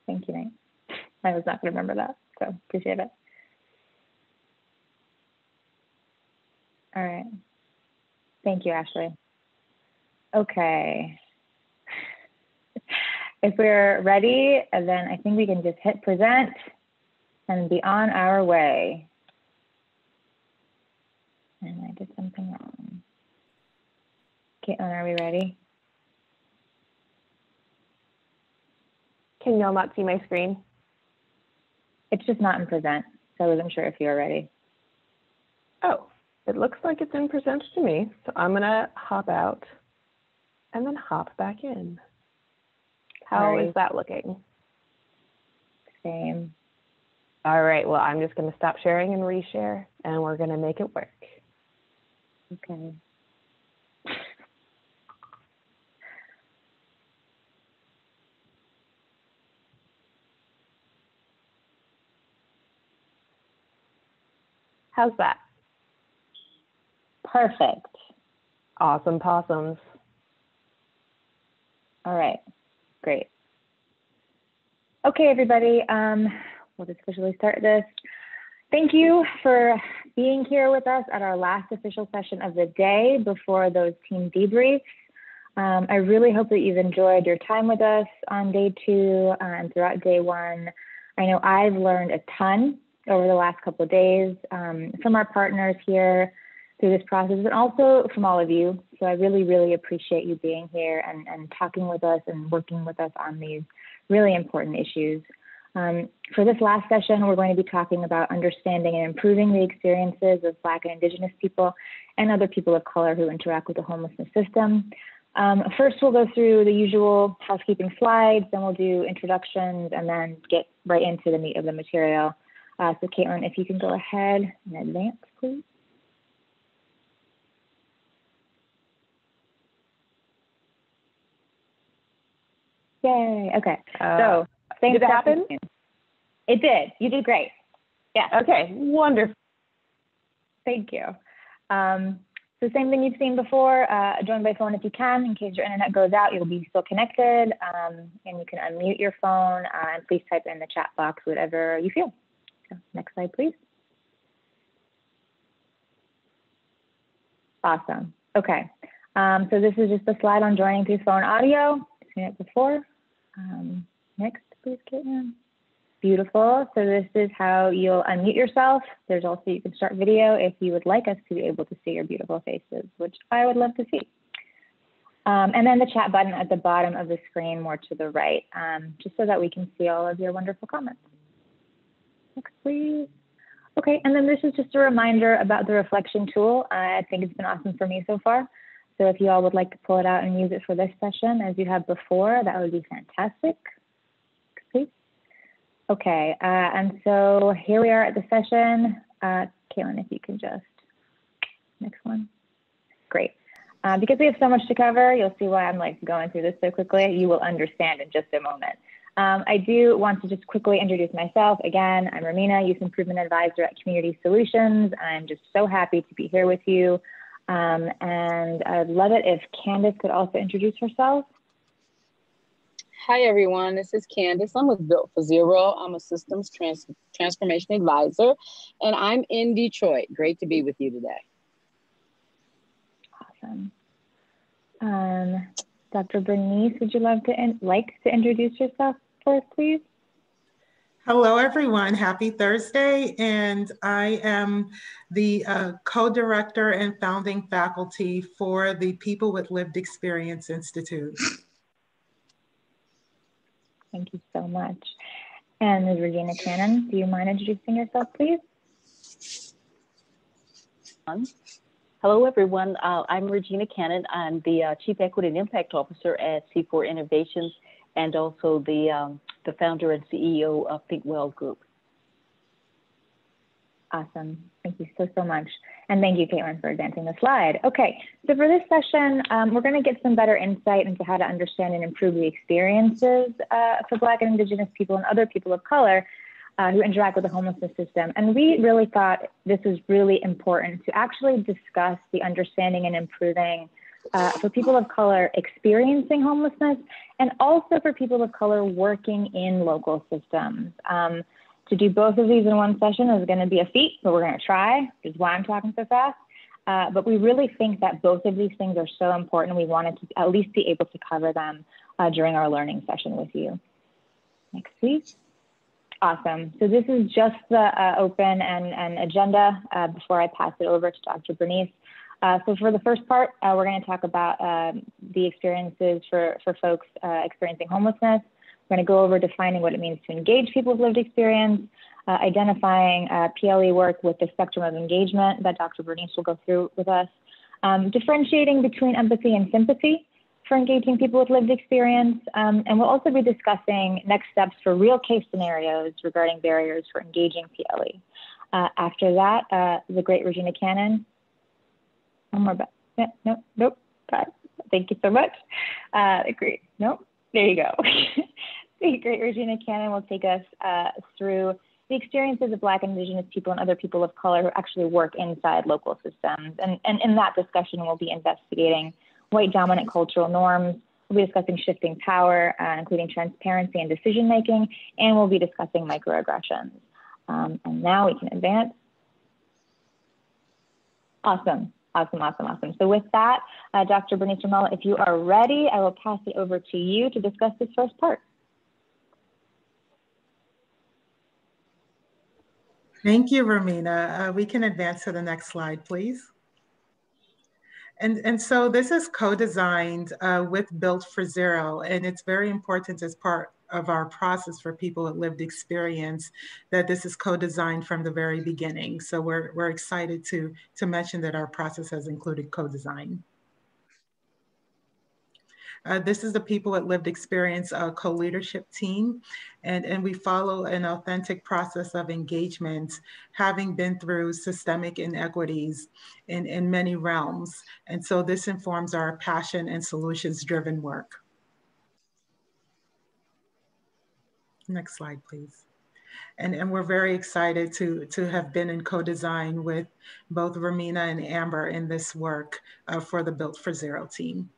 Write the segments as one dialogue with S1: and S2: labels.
S1: Thank you, Nate. I was not going to remember that, so appreciate it. All right. Thank you, Ashley. Okay. If we're ready, then I think we can just hit present and be on our way. And I did something wrong. Caitlin, are we ready?
S2: Can y'all not see my screen?
S1: It's just not in present, so I wasn't sure if you were ready.
S2: Oh, it looks like it's in present to me. So I'm gonna hop out and then hop back in. How is that looking?
S1: Same.
S2: All right, well, I'm just gonna stop sharing and reshare, and we're gonna make it work.
S1: Okay.
S2: How's that?
S1: Perfect.
S2: Awesome possums.
S1: All right, great. Okay, everybody, we'll just officially start this. Thank you for being here with us at our last official session of the day before those team debriefs. I really hope that you've enjoyed your time with us on day 2 and throughout day 1. I know I've learned a ton over the last couple of days from our partners here through this process, and also from all of you. So I really, really appreciate you being here and talking with us and working with us on these really important issues. For this last session, we're going to be talking about understanding and improving the experiences of Black and Indigenous people and other people of color who interact with the homelessness system. First, we'll go through the usual housekeeping slides, then we'll do introductions, and then get right into the meat of the material. So Caitlin, if you can go ahead and advance, please. Yay, okay. So
S2: did it happen?
S1: It did, you did great. Yeah.
S2: Okay, wonderful.
S1: Thank you. So same thing you've seen before, join by phone if you can, in case your internet goes out, you'll be still connected, and you can unmute your phone and please type in the chat box, whatever you feel. So next slide, please. Awesome, okay. So this is just a slide on joining through phone audio. I've seen it before. Next, please, Caitlin. Beautiful. So this is how you'll unmute yourself. There's also, you can start video if you would like us to be able to see your beautiful faces, which I would love to see. And then the chat button at the bottom of the screen, more to the right, just so that we can see all of your wonderful comments. Next, please. Okay, and then this is just a reminder about the reflection tool. I think it's been awesome for me so far. So if you all would like to pull it out and use it for this session as you have before, that would be fantastic. Please. Okay, and so here we are at the session. Caitlin, if you can just, next one. Great. Because we have so much to cover, you'll see why I'm like going through this so quickly. You will understand in just a moment. I do want to just quickly introduce myself. Again, I'm Romina, Youth Improvement Advisor at Community Solutions. I'm just so happy to be here with you. And I'd love it if Candace could also introduce herself.
S3: Hi, everyone. This is Candace. I'm with Built for Zero. I'm a systems transformation advisor, and I'm in Detroit. Great to be with you today.
S1: Awesome. Dr. Bernice, would you like to introduce yourself for us, please?
S4: Hello, everyone. Happy Thursday. And I am the co-director and founding faculty for the People with Lived Experience Institute.
S1: Thank you so much. And Ms. Regina Cannon, do you mind introducing yourself, please?
S5: Hello, everyone. I'm Regina Cannon. I'm the Chief Equity and Impact Officer at C4 Innovations and also the founder and CEO of Think Well Group.
S1: Awesome. Thank you so much. And thank you, Caitlin, for advancing the slide. Okay, so for this session, we're going to get some better insight into how to understand and improve the experiences for Black and Indigenous people and other people of color who interact with the homelessness system. And we really thought this was really important to actually discuss the understanding and improving for people of color experiencing homelessness, and also for people of color working in local systems. To do both of these in one session is going to be a feat, but we're going to try, which is why I'm talking so fast. But we really think that both of these things are so important. We wanted to at least be able to cover them during our learning session with you. Next, please. Awesome. So this is just the open and agenda before I pass it over to Dr. Bernice. So for the first part, we're going to talk about the experiences for folks experiencing homelessness. We're going to go over defining what it means to engage people with lived experience, identifying PLE work with the spectrum of engagement that Dr. Bernice will go through with us, differentiating between empathy and sympathy for engaging people with lived experience. And we'll also be discussing next steps for real case scenarios regarding barriers for engaging PLE. After that, the great Regina Conne. One more back. Yeah, no, nope. Thank you so much. Great. Nope. There you go. The great Regina Conne will take us through the experiences of Black and Indigenous people and other people of color who actually work inside local systems. And in that discussion, we'll be investigating white dominant cultural norms. We'll be discussing shifting power, including transparency and decision-making, and we'll be discussing microaggressions. And now we can advance. Awesome. So with that, Dr. Bernice Ramola, if you are ready, I will pass it over to you to discuss this first part.
S4: Thank you, Romina. We can advance to the next slide, please. And so this is co-designed with Built for Zero, and it's very important as part of our process for people with lived experience that this is co-designed from the very beginning. So we're excited to mention that our process has included co-design. This is the People with Lived Experience co-leadership team, and we follow an authentic process of engagement, having been through systemic inequities in many realms. And so this informs our passion and solutions-driven work. Next slide, please. And we're very excited to have been in co-design with both Romina and Amber in this work for the Built for Zero team.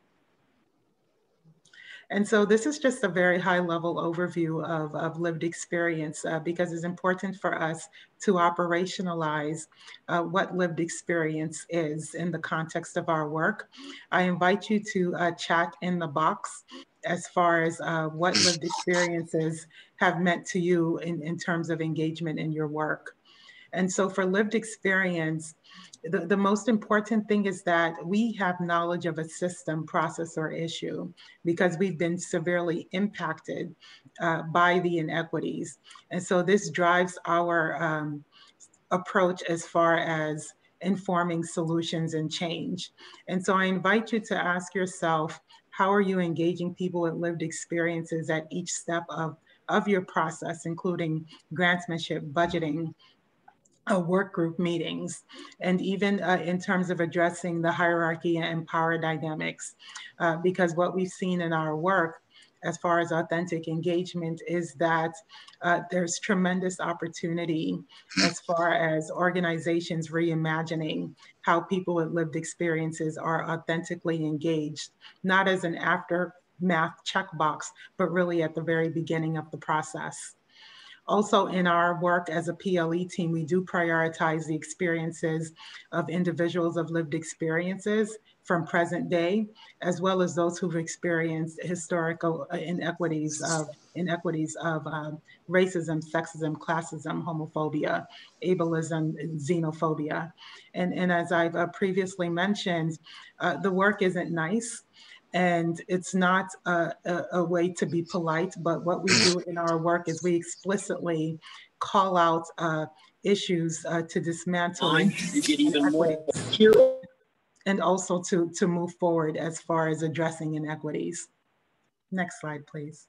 S4: And so this is just a very high level overview of lived experience because it's important for us to operationalize what lived experience is in the context of our work. I invite you to chat in the box as far as what lived experiences have meant to you in terms of engagement in your work. And so for lived experience, the most important thing is that we have knowledge of a system, process, or issue because we've been severely impacted by the inequities. And so this drives our approach as far as informing solutions and change. And so I invite you to ask yourself, how are you engaging people with lived experiences at each step of your process, including grantsmanship, budgeting, work group meetings, and even in terms of addressing the hierarchy and power dynamics, because what we've seen in our work as far as authentic engagement is that there's tremendous opportunity as far as organizations reimagining how people with lived experiences are authentically engaged, not as an aftermath checkbox, but really at the very beginning of the process. Also in our work as a PLE team, we do prioritize the experiences of individuals of lived experiences from present day, as well as those who've experienced historical inequities of racism, sexism, classism, homophobia, ableism, xenophobia. And as I've previously mentioned, the work isn't nice. And it's not a way to be polite, but what we do in our work is we explicitly call out issues to dismantle and also to move forward as far as addressing inequities. Next slide, please.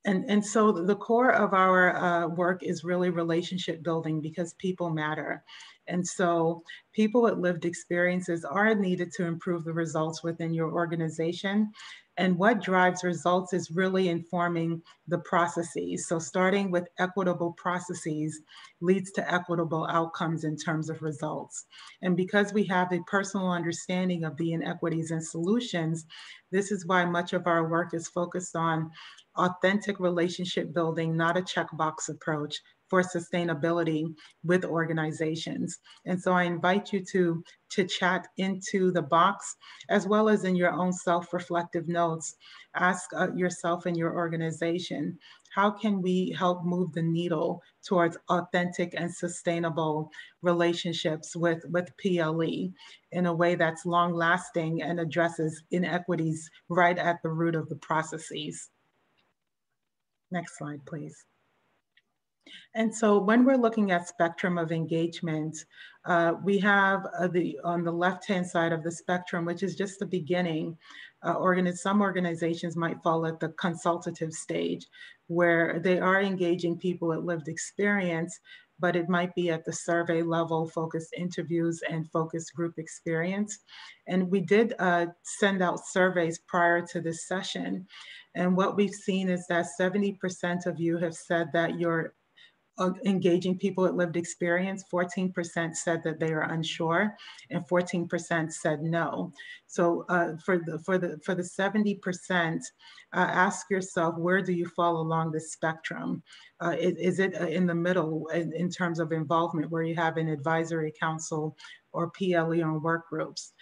S4: And so the core of our work is really relationship building because people matter. And so people with lived experiences are needed to improve the results within your organization. And what drives results is really informing the processes. So starting with equitable processes leads to equitable outcomes in terms of results. And because we have a personal understanding of the inequities and solutions, this is why much of our work is focused on authentic relationship building, not a checkbox approach for sustainability with organizations. And so I invite you to chat into the box, as well as in your own self-reflective notes. Ask yourself and your organization, how can we help move the needle towards authentic and sustainable relationships with PLE in a way that's long-lasting and addresses inequities right at the root of the processes? Next slide, please. And so when we're looking at spectrum of engagement, we have on the left-hand side of the spectrum, which is just the beginning. Some organizations might fall at the consultative stage, where they are engaging people with lived experience, but it might be at the survey level, focused interviews and focus group experience. And we did send out surveys prior to this session. And what we've seen is that 70% of you have said that you're engaging people with lived experience. 14% said that they are unsure, and 14% said no. So for the 70%, ask yourself, where do you fall along the spectrum? Is it in the middle in terms of involvement, where you have an advisory council or PLE on work groups?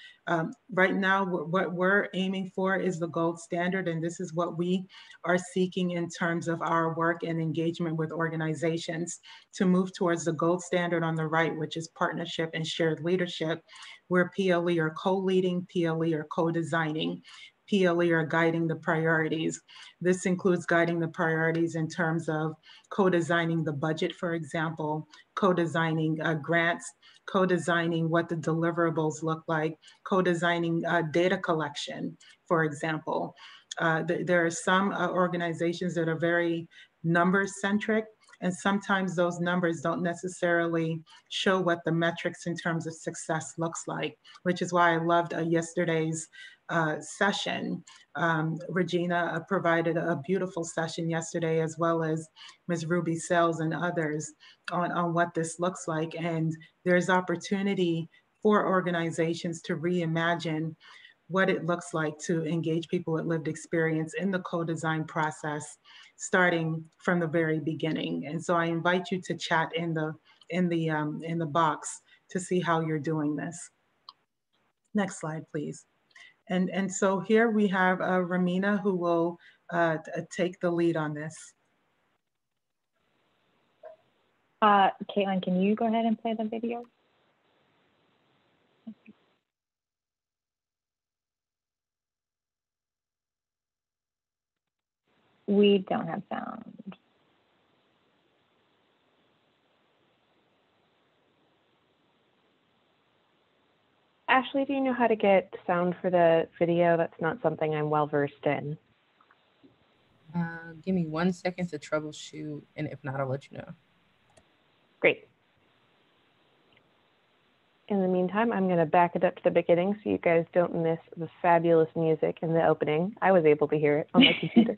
S4: Right now, what we're aiming for is the gold standard, and this is what we are seeking in terms of our work and engagement with organizations, to move towards the gold standard on the right, which is partnership and shared leadership, where PLE are co-leading, PLE are co-designing, PLE are guiding the priorities. This includes guiding the priorities in terms of co-designing the budget, for example, co-designing grants, co-designing what the deliverables look like, co-designing data collection, for example. There are some organizations that are very numbers-centric, and sometimes those numbers don't necessarily show what the metrics in terms of success looks like, which is why I loved yesterday's session. Regina provided a beautiful session yesterday, as well as Ms. Ruby Sells and others on what this looks like. And there's opportunity for organizations to reimagine what it looks like to engage people with lived experience in the co-design process, starting from the very beginning. And so I invite you to chat in the box to see how you're doing this. Next slide, please. And so here we have Ramina, who will take the lead on this.
S1: Caitlin, can you go ahead and play the video? We don't have sound.
S2: Ashley, do you know how to get sound for the video? That's not something I'm well versed in.
S6: Give me 1 second to troubleshoot, and if not, I'll let you know.
S2: Great. In the meantime, I'm going to back it up to the beginning so you guys don't miss the fabulous music in the opening. I was able to hear it on my computer.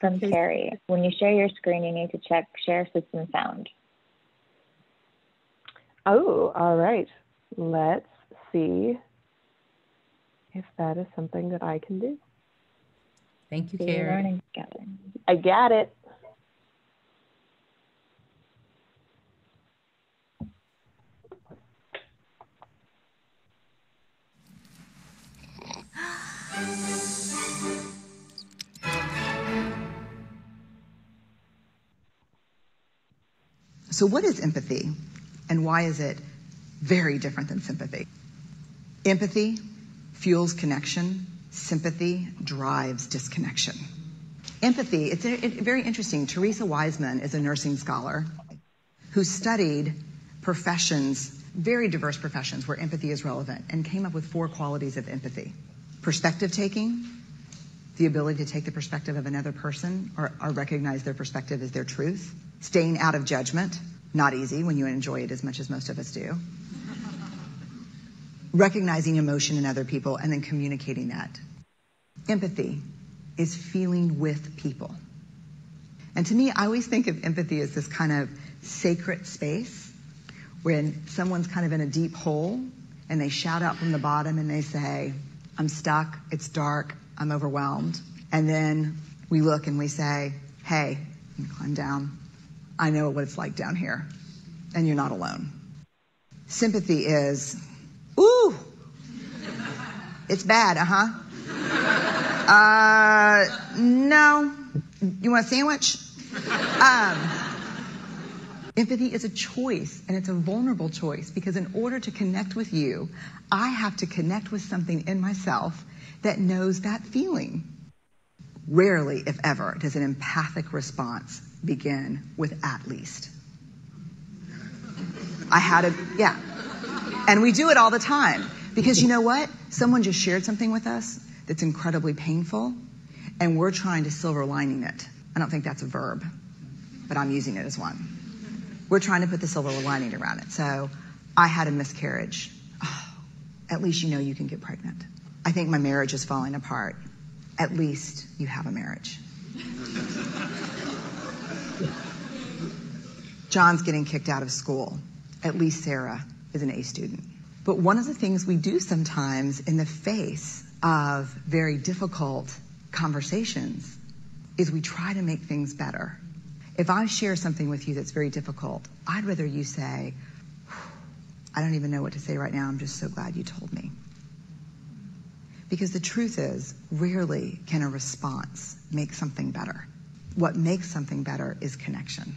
S1: From Carrie, when you share your screen, you need to check share system sound.
S2: Oh, all right. Let's see if that is something that I can do.
S6: Thank you, Carrie.
S2: I got it.
S7: So what is empathy, and why is it very different than sympathy? Empathy fuels connection. Sympathy drives disconnection. Empathy, it's very interesting. Teresa Wiseman is a nursing scholar who studied professions, very diverse professions where empathy is relevant, and came up with 4 qualities of empathy. Perspective taking, the ability to take the perspective of another person or recognize their perspective as their truth. Staying out of judgment, Not easy when you enjoy it as much as most of us do. Recognizing emotion in other people and then communicating that. Empathy is feeling with people. And to me, I always think of empathy as this kind of sacred space when someone's kind of in a deep hole and they shout out from the bottom and they say, I'm stuck, it's dark, I'm overwhelmed. And then we look and we say, hey, you climb down. I know what it's like down here, and you're not alone. Sympathy is, ooh, it's bad, no, you want a sandwich? Empathy is a choice, and it's a vulnerable choice, because in order to connect with you, I have to connect with something in myself that knows that feeling. Rarely, if ever, does an empathic response begin with at least. Yeah. And we do it all the time, because you know what? Someone just shared something with us that's incredibly painful, and we're trying to silver lining it. I don't think that's a verb, but I'm using it as one. We're trying to put the silver lining around it. So, I had a miscarriage. Oh, at least you know you can get pregnant. I think my marriage is falling apart. At least you have a marriage. John's getting kicked out of school. At least Sarah is an A student. But one of the things we do sometimes in the face of very difficult conversations is we try to make things better. If I share something with you that's very difficult, I'd rather you say, I don't even know what to say right now, I'm just so glad you told me. Because the truth is, rarely can a response make something better. What makes something better is connection.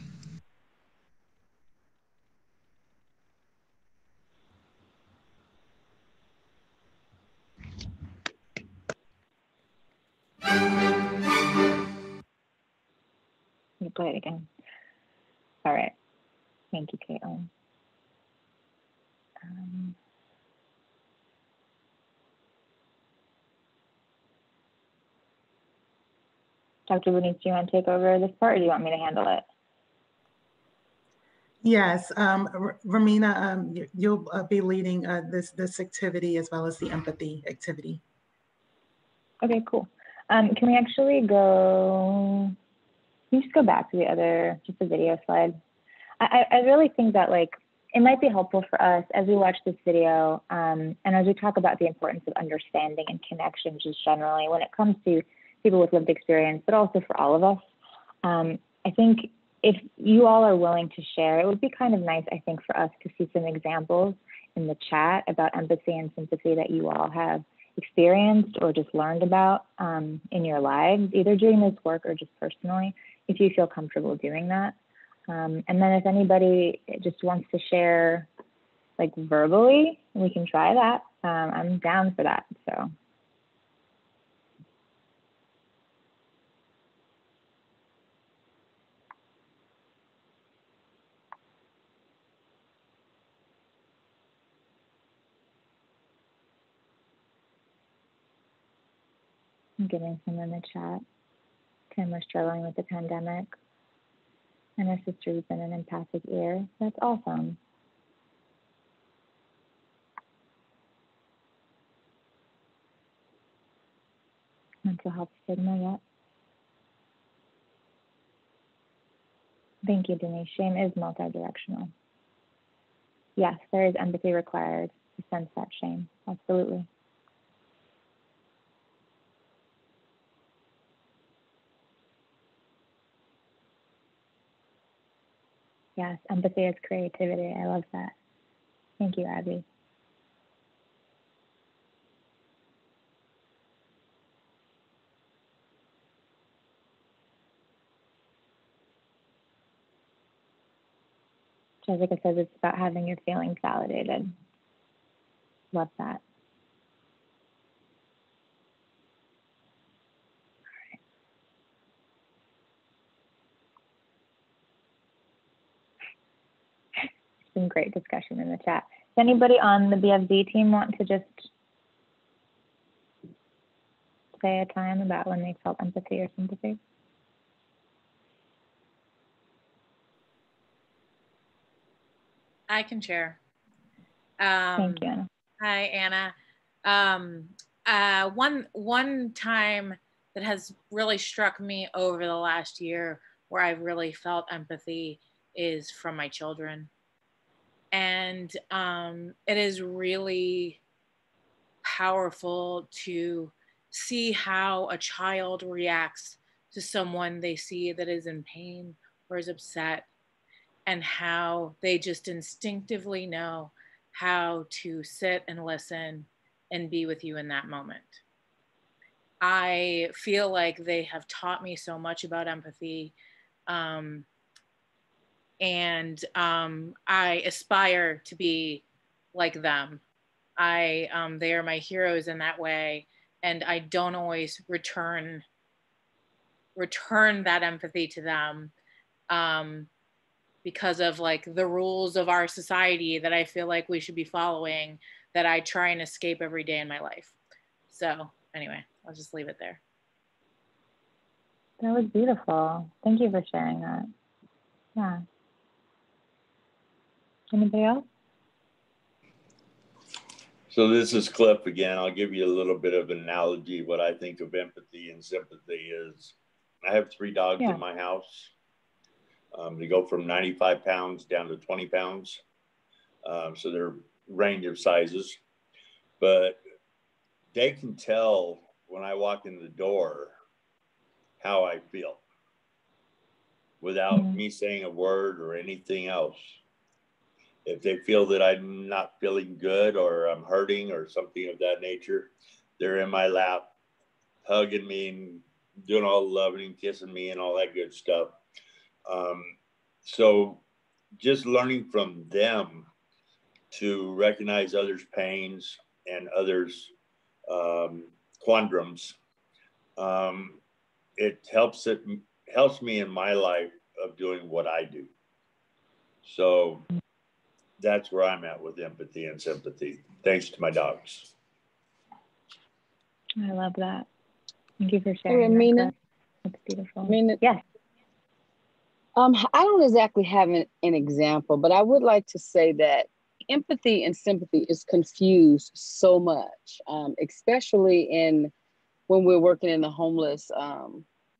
S1: You play it again. All right. Thank you, Caitlin. Dr. Bernice, do you want to take over this part, or do you want me to handle it?
S4: Yes, Romina, you'll be leading this activity as well as the empathy activity.
S1: Okay, cool. Can we actually go, can you just go back to just the video slide? I really think that it might be helpful for us as we watch this video and as we talk about the importance of understanding and connection just generally when it comes to people with lived experience, but also for all of us. I think if you all are willing to share, it would be kind of nice, I think, for us to see some examples in the chat about empathy and sympathy that you all have experienced or just learned about in your lives, either doing this work or just personally, if you feel comfortable doing that. And then if anybody just wants to share verbally, we can try that. I'm down for that, so. I'm getting some in the chat. Tim was struggling with the pandemic, and her sister's been an empathic ear. That's awesome. Mental health stigma yet? Thank you, Denise. Shame is multidirectional. Yes, there is empathy required to sense that shame. Absolutely. Yes, empathy is creativity. I love that. Thank you, Abby. Jessica says it's about having your feelings validated. Love that. It's been great discussion in the chat. Does anybody on the BFD team want to just say a time about when they felt empathy or sympathy?
S8: I can share.
S1: Thank you, Anna.
S8: Hi, Anna. One time that has really struck me over the last year where I've really felt empathy is from my children. And it is really powerful to see how a child reacts to someone they see that is in pain or is upset, and how they just instinctively know how to sit and listen and be with you in that moment. I feel like they have taught me so much about empathy, and I aspire to be like them. They are my heroes in that way, and I don't always return that empathy to them, because of like the rules of our society that I feel like we should be following, that I try and escape every day in my life. So anyway, I'll just leave it there.
S1: That was beautiful. Thank you for sharing that. Yeah. Anybody else?
S9: So this is Cliff again. I'll give you a little bit of an analogy. What I think of empathy and sympathy is, I have 3 dogs in my house. They go from 95 pounds down to 20 pounds. So they're range of sizes, but they can tell when I walk in the door how I feel without me saying a word or anything else. If they feel that I'm not feeling good or I'm hurting or something of that nature, they're in my lap, hugging me and doing all the loving and kissing me and all that good stuff. So just learning from them to recognize others' pains and others' quandaries, it helps me in my life of doing what I do. So that's where I'm at with empathy and sympathy, thanks to my dogs.
S1: I love that. Thank you for sharing.
S3: Hey, Amina.
S1: That's beautiful.
S3: Amina.
S1: Yes.
S3: I don't exactly have an example, but I would like to say that empathy and sympathy is confused so much, especially when we're working in the homeless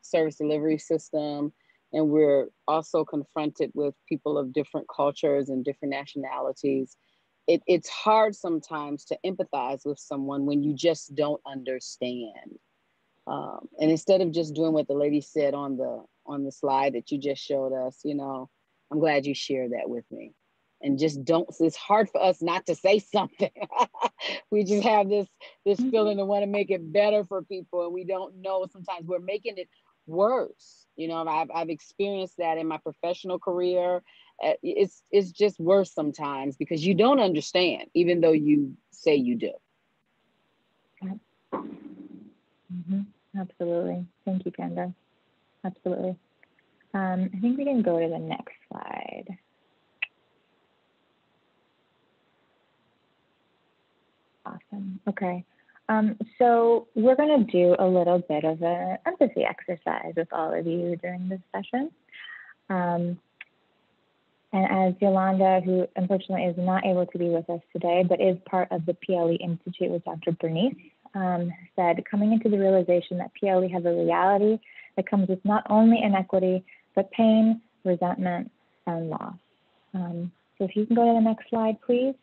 S3: service delivery system, and we're also confronted with people of different cultures and different nationalities. It's hard sometimes to empathize with someone when you just don't understand. And instead of just doing what the lady said on the slide that you just showed us, I'm glad you shared that with me. And just it's hard for us not to say something. We just have this feeling to want to make it better for people, and we don't know, sometimes we're making it worse. I've experienced that in my professional career. It's just worse sometimes because you don't understand, even though you say you do.
S1: Absolutely. Thank you, Kanda. Absolutely. I think we can go to the next slide. Awesome. Okay. So we're going to do a little bit of an empathy exercise with all of you during this session. And as Yolanda, who unfortunately is not able to be with us today, but is part of the PLE Institute with Dr. Bernice, said, coming into the realization that PLE has a reality that comes with not only inequity, but pain, resentment, and loss. So if you can go to the next slide, please.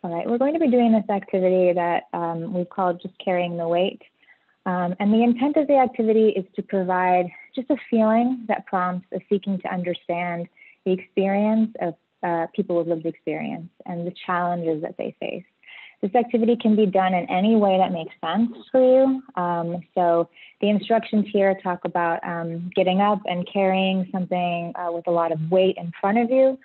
S1: All right, we're going to be doing this activity that we've called Just Carrying the Weight. And the intent of the activity is to provide just a feeling that prompts a seeking to understand the experience of people with lived experience and the challenges that they face. This activity can be done in any way that makes sense for you. So the instructions here talk about getting up and carrying something with a lot of weight in front of you.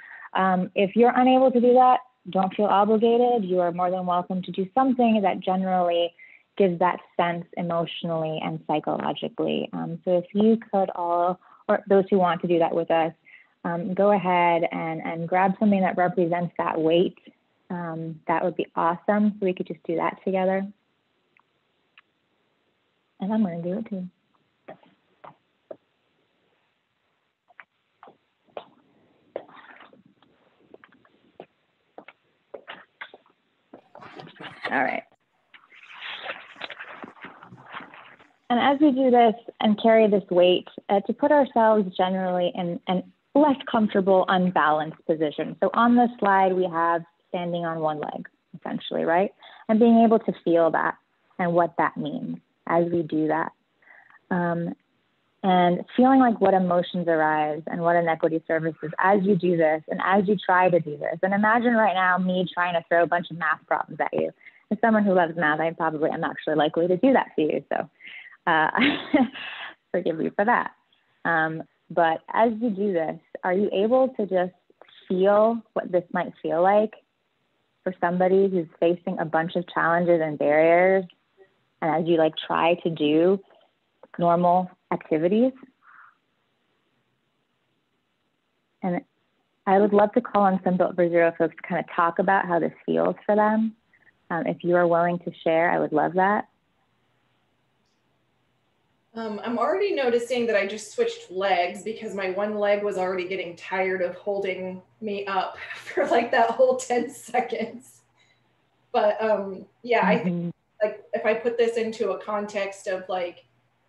S1: If you're unable to do that, don't feel obligated. You are more than welcome to do something that generally gives that sense emotionally and psychologically. So if you could all, or those who want to do that with us, go ahead and grab something that represents that weight. That would be awesome. So we could just do that together. And I'm going to do it too. All right. And as we do this and carry this weight, to put ourselves generally in an less comfortable, unbalanced position. So on this slide, we have standing on one leg, essentially, right? And being able to feel that and what that means as we do that. And feeling like what emotions arise and what inequity surfaces as you do this and as you try to do this. And imagine right now me trying to throw a bunch of math problems at you. As someone who loves math, I probably am actually likely to do that to you. So forgive you for that. But as you do this, are you able to just feel what this might feel like for somebody who's facing a bunch of challenges and barriers? And as you like try to do normal activities? And I would love to call on some Built for Zero folks to kind of talk about how this feels for them. If you are willing to share, I would love that.
S10: I'm already noticing that I just switched legs because my one leg was already getting tired of holding me up for like that whole 10 seconds. But yeah, I think like if I put this into a context of like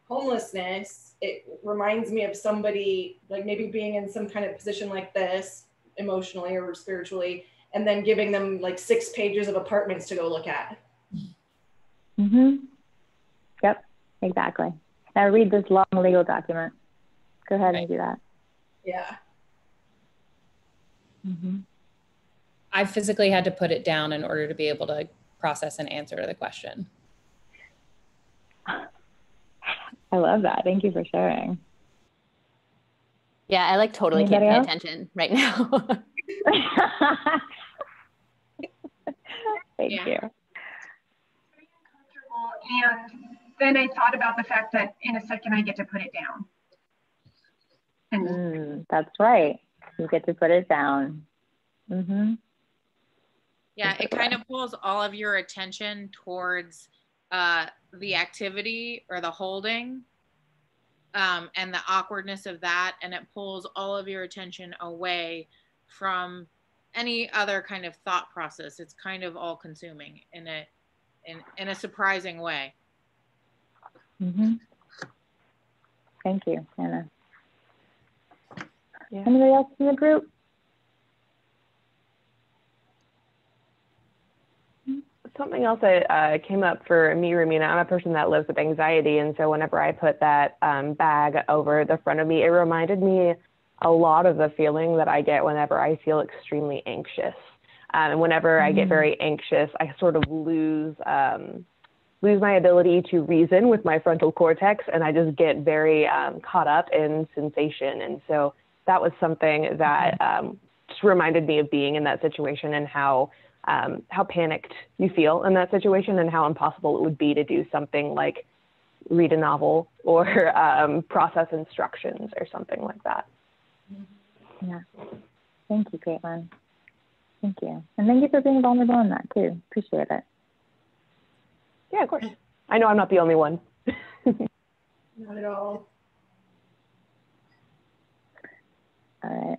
S10: homelessness, it reminds me of somebody like maybe being in some kind of position like this emotionally or spiritually, and then giving them like 6 pages of apartments to go look at.
S1: Yep, exactly. Now read this long legal document. Go ahead and do that.
S10: Yeah.
S11: I physically had to put it down in order to be able to process and answer the question.
S1: I love that. Thank you for sharing.
S12: Yeah, I like totally can't pay attention right now.
S1: Thank you.
S13: And then I thought about the fact that in a second I get to put it down. And
S1: that's right. You get to put it down.
S8: Yeah, it kind of pulls all of your attention towards the activity or the holding and the awkwardness of that. And it pulls all of your attention away from any other kind of thought process. It's kind of all consuming in a surprising way.
S1: Thank you, Anna. Anybody else in the group?
S2: Something else that came up for me, Ramina, I'm a person that lives with anxiety. And so whenever I put that bag over the front of me, it reminded me a lot of the feeling that I get whenever I feel extremely anxious. And whenever I get very anxious, I sort of lose my ability to reason with my frontal cortex, and I just get very caught up in sensation. And so that was something that just reminded me of being in that situation and how panicked you feel in that situation and how impossible it would be to do something like read a novel or process instructions or something like that.
S1: Yeah. Thank you, Caitlin. Thank you. And thank you for being vulnerable in that too. Appreciate it.
S2: Yeah, of course. I know I'm not the only one.
S10: Not at all.
S1: All right.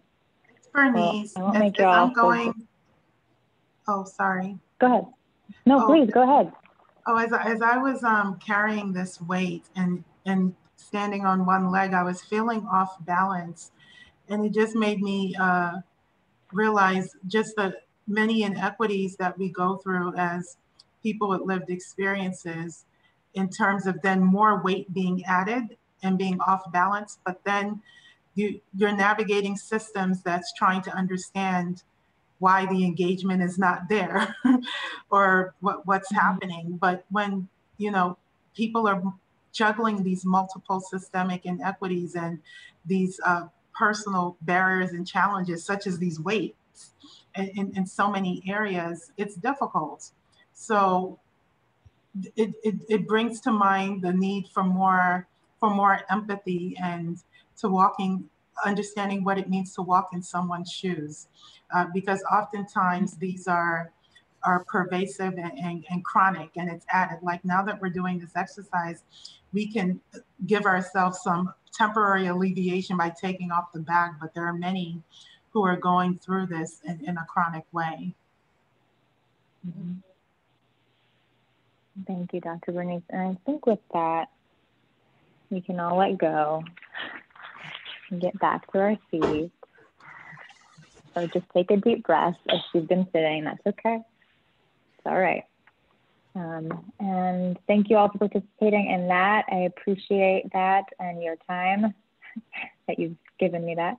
S4: Bernice,
S1: well,
S4: as I'm going, oh, sorry.
S1: Go ahead. No, please, go ahead.
S4: Oh, as I was carrying this weight and standing on one leg, I was feeling off balance. And it just made me realize just the many inequities that we go through as people with lived experiences in terms of then more weight being added and being off balance, but then you're navigating systems that's trying to understand why the engagement is not there or what's happening. But when, people are juggling these multiple systemic inequities and these personal barriers and challenges, such as these weights in so many areas, it's difficult. So it brings to mind the need for more empathy and understanding what it means to walk in someone's shoes, because oftentimes these are pervasive and chronic, and it's added. Like now that we're doing this exercise, we can give ourselves some temporary alleviation by taking off the bag, but there are many who are going through this in a chronic way.
S1: Thank you, Dr. Bernice. And I think with that, we can all let go and get back to our seats. So just take a deep breath. If you've been sitting, that's okay. It's all right. And thank you all for participating in that. I appreciate that and your time that you've given me that.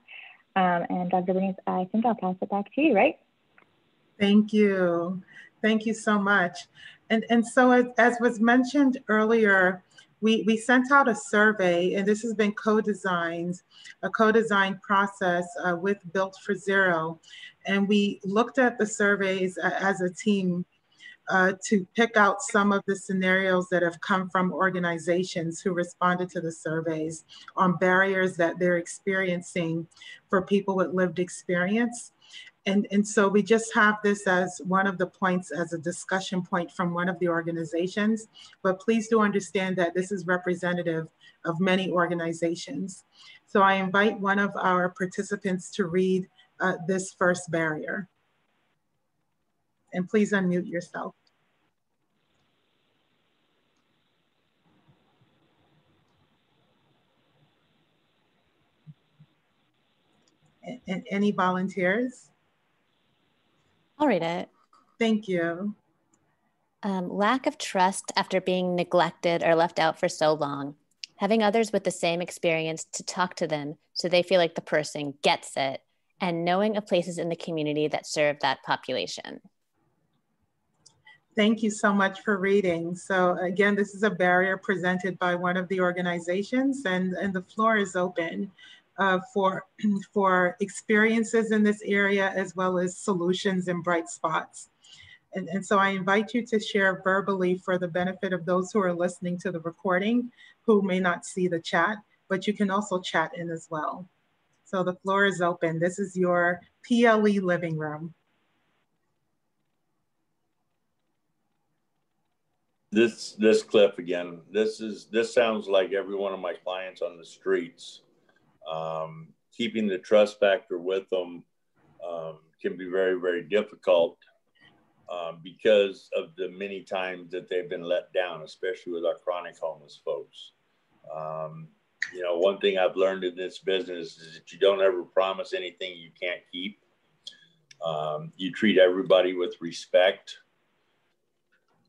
S1: And Dr. Bernice, I think I'll pass it back to you, right?
S4: Thank you. Thank you so much. And so as was mentioned earlier, we sent out a survey, and this has been co-designed, a co-design process with Built for Zero. And we looked at the surveys as a team to pick out some of the scenarios that have come from organizations who responded to the surveys on barriers that they're experiencing for people with lived experience. And so we just have this as one of the points, as a discussion point from one of the organizations, but please do understand that this is representative of many organizations. So I invite one of our participants to read this first barrier. And please unmute yourself. And any volunteers?
S12: I'll read it.
S4: Thank you.
S12: Lack of trust after being neglected or left out for so long. Having others with the same experience to talk to them so they feel like the person gets it, and knowing of places in the community that serve that population.
S4: Thank you so much for reading. So again, this is a barrier presented by one of the organizations, and the floor is open for experiences in this area, as well as solutions and bright spots. And so I invite you to share verbally for the benefit of those who are listening to the recording, who may not see the chat, but you can also chat in as well. So the floor is open. This is your PLE living room.
S9: This clip again, this sounds like every one of my clients on the streets. Keeping the trust factor with them can be very, very difficult because of the many times that they've been let down, especially with our chronic homeless folks. You know, one thing I've learned in this business is that you don't ever promise anything you can't keep. You treat everybody with respect,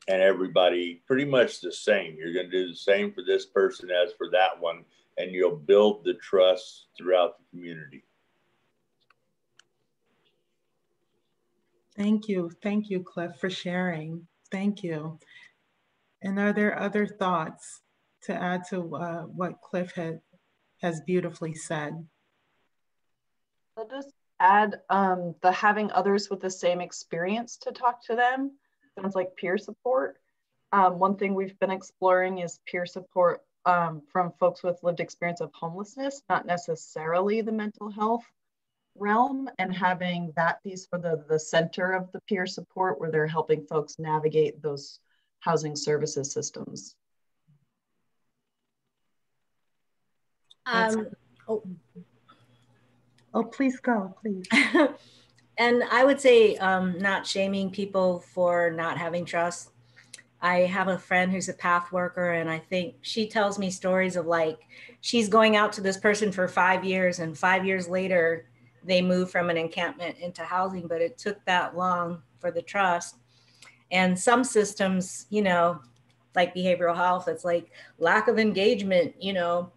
S9: and everybody pretty much the same. You're going to do the same for this person as for that one, and you'll build the trust throughout the community.
S4: Thank you, Cliff, for sharing. Thank you. And are there other thoughts to add to what Cliff has beautifully said?
S14: I'll just add the having others with the same experience to talk to them. Sounds like peer support. One thing we've been exploring is peer support from folks with lived experience of homelessness, not necessarily the mental health realm, and having that piece for the center of the peer support where they're helping folks navigate those housing services systems.
S4: Please go, please.
S15: And I would say not shaming people for not having trust. I have a friend who's a path worker, and I think she tells me stories of like, she's going out to this person for 5 years, and 5 years later, they moved from an encampment into housing, but it took that long for the trust. And some systems, you know, like behavioral health, it's like lack of engagement, you know.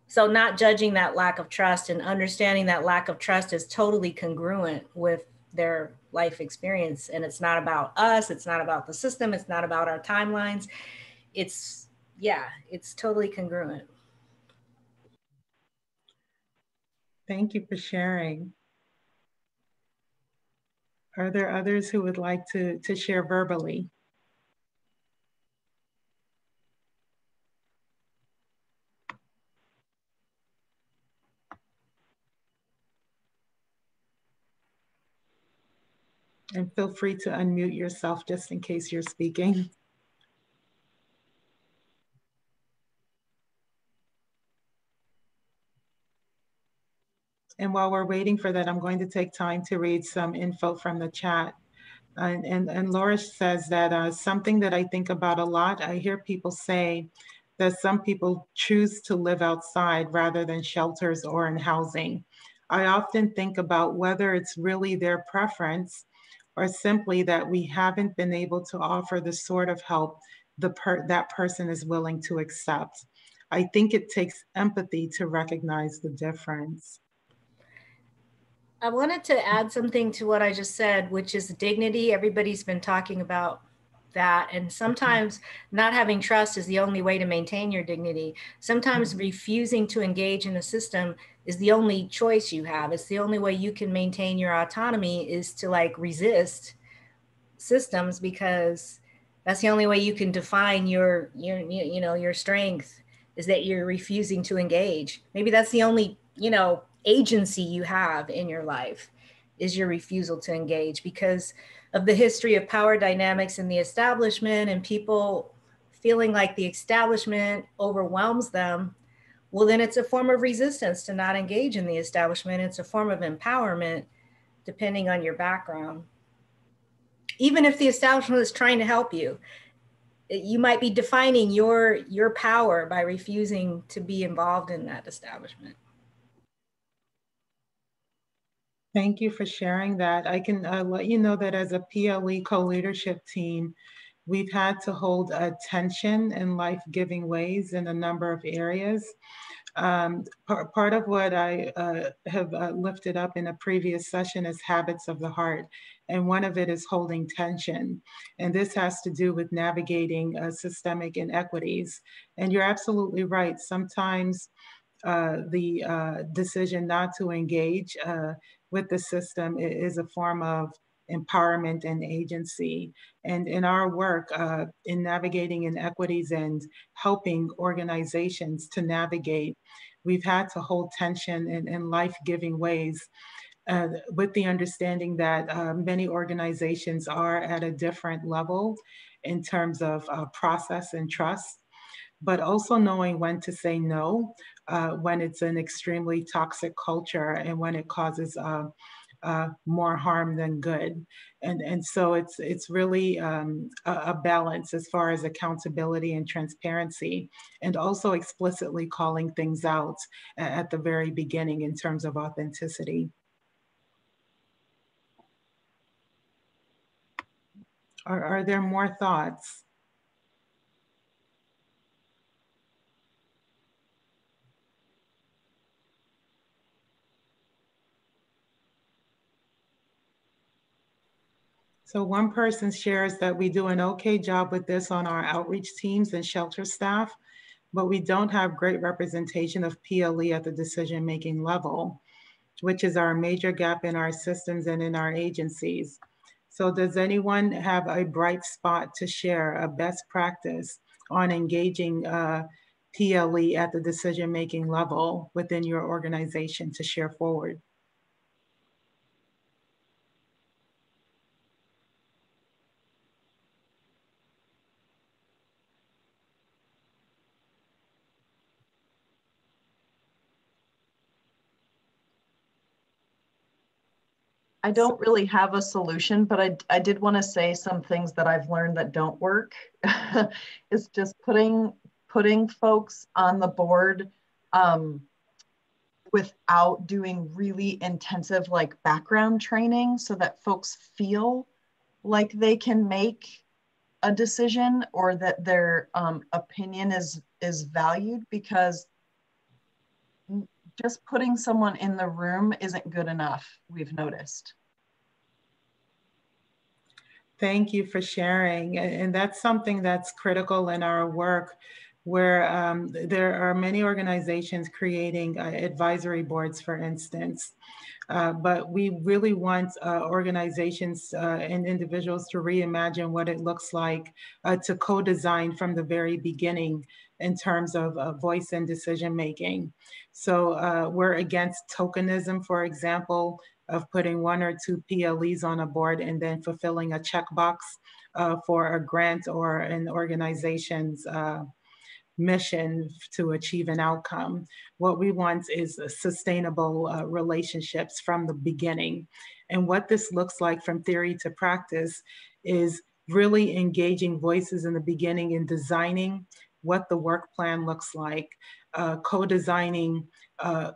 S15: So not judging that lack of trust and understanding that lack of trust is totally congruent with their life experience. And it's not about us, it's not about the system, it's not about our timelines. It's, yeah, it's totally congruent.
S4: Thank you for sharing. Are there others who would like to share verbally? And feel free to unmute yourself just in case you're speaking. And while we're waiting for that, I'm going to take time to read some info from the chat. And Laura says that something that I think about a lot, I hear people say that some people choose to live outside rather than shelters or in housing. I often think about whether it's really their preference or simply that we haven't been able to offer the sort of help that person is willing to accept. I think it takes empathy to recognize the difference.
S15: I wanted to add something to what I just said, which is dignity. Everybody's been talking about that. And sometimes not having trust is the only way to maintain your dignity. Sometimes refusing to engage in a system is the only choice you have. It's the only way you can maintain your autonomy is to like resist systems, because that's the only way you can define your strength, is that you're refusing to engage. Maybe that's the only, agency you have in your life, is your refusal to engage, because of the history of power dynamics in the establishment and people feeling like the establishment overwhelms them. Well, then it's a form of resistance to not engage in the establishment. It's a form of empowerment, depending on your background. Even if the establishment is trying to help you, you might be defining your power by refusing to be involved in that establishment.
S4: Thank you for sharing that. I can let you know that as a PLE co-leadership team, we've had to hold attention in life-giving ways in a number of areas. Part of what I have lifted up in a previous session is habits of the heart. And one of it is holding tension. And this has to do with navigating systemic inequities. And you're absolutely right. Sometimes the decision not to engage with the system is a form of empowerment and agency. And in our work in navigating inequities and helping organizations to navigate, we've had to hold tension in life-giving ways with the understanding that many organizations are at a different level in terms of process and trust, but also knowing when to say no, when it's an extremely toxic culture and when it causes more harm than good. And so it's really a balance as far as accountability and transparency, and also explicitly calling things out at the very beginning in terms of authenticity. Are there more thoughts? So one person shares that we do an okay job with this on our outreach teams and shelter staff, but we don't have great representation of PLE at the decision-making level, which is our major gap in our systems and in our agencies. So does anyone have a bright spot to share, a best practice on engaging PLE at the decision-making level within your organization to share forward?
S14: I don't really have a solution, but I did want to say some things that I've learned that don't work. It's just putting folks on the board without doing really intensive like background training so that folks feel like they can make a decision or that their opinion is valued, because just putting someone in the room isn't good enough, we've noticed.
S4: Thank you for sharing. And that's something that's critical in our work, where there are many organizations creating advisory boards, for instance. But we really want organizations and individuals to reimagine what it looks like to co-design from the very beginning in terms of voice and decision making. So we're against tokenism, for example, of putting one or two PLEs on a board and then fulfilling a checkbox for a grant or an organization's mission to achieve an outcome. What we want is sustainable relationships from the beginning. And what this looks like from theory to practice is really engaging voices in the beginning in designing what the work plan looks like, co-designing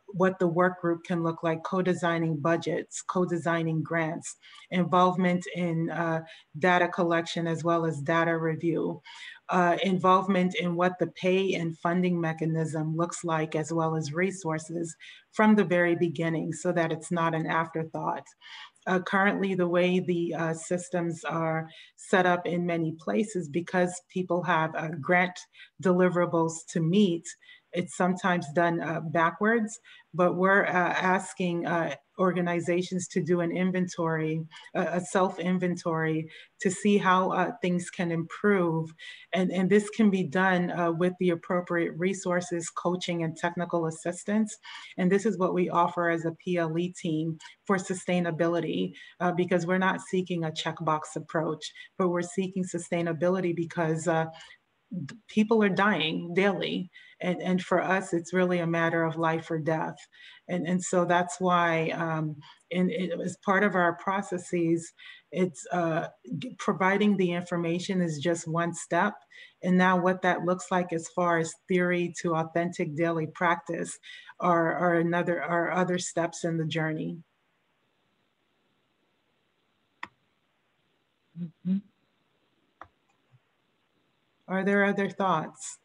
S4: what the work group can look like, co-designing budgets, co-designing grants, involvement in data collection as well as data review, involvement in what the pay and funding mechanism looks like as well as resources from the very beginning so that it's not an afterthought. Currently, the way the systems are set up in many places, because people have grant deliverables to meet, it's sometimes done backwards, but we're asking organizations to do an inventory, a self-inventory, to see how things can improve. And this can be done with the appropriate resources, coaching, and technical assistance. And this is what we offer as a PLE team for sustainability, because we're not seeking a checkbox approach, but we're seeking sustainability because people are dying daily. And for us, it's really a matter of life or death. And so that's why as part of our processes, it's providing the information is just one step. And now what that looks like as far as theory to authentic daily practice are other steps in the journey. Mm-hmm. Are there other thoughts?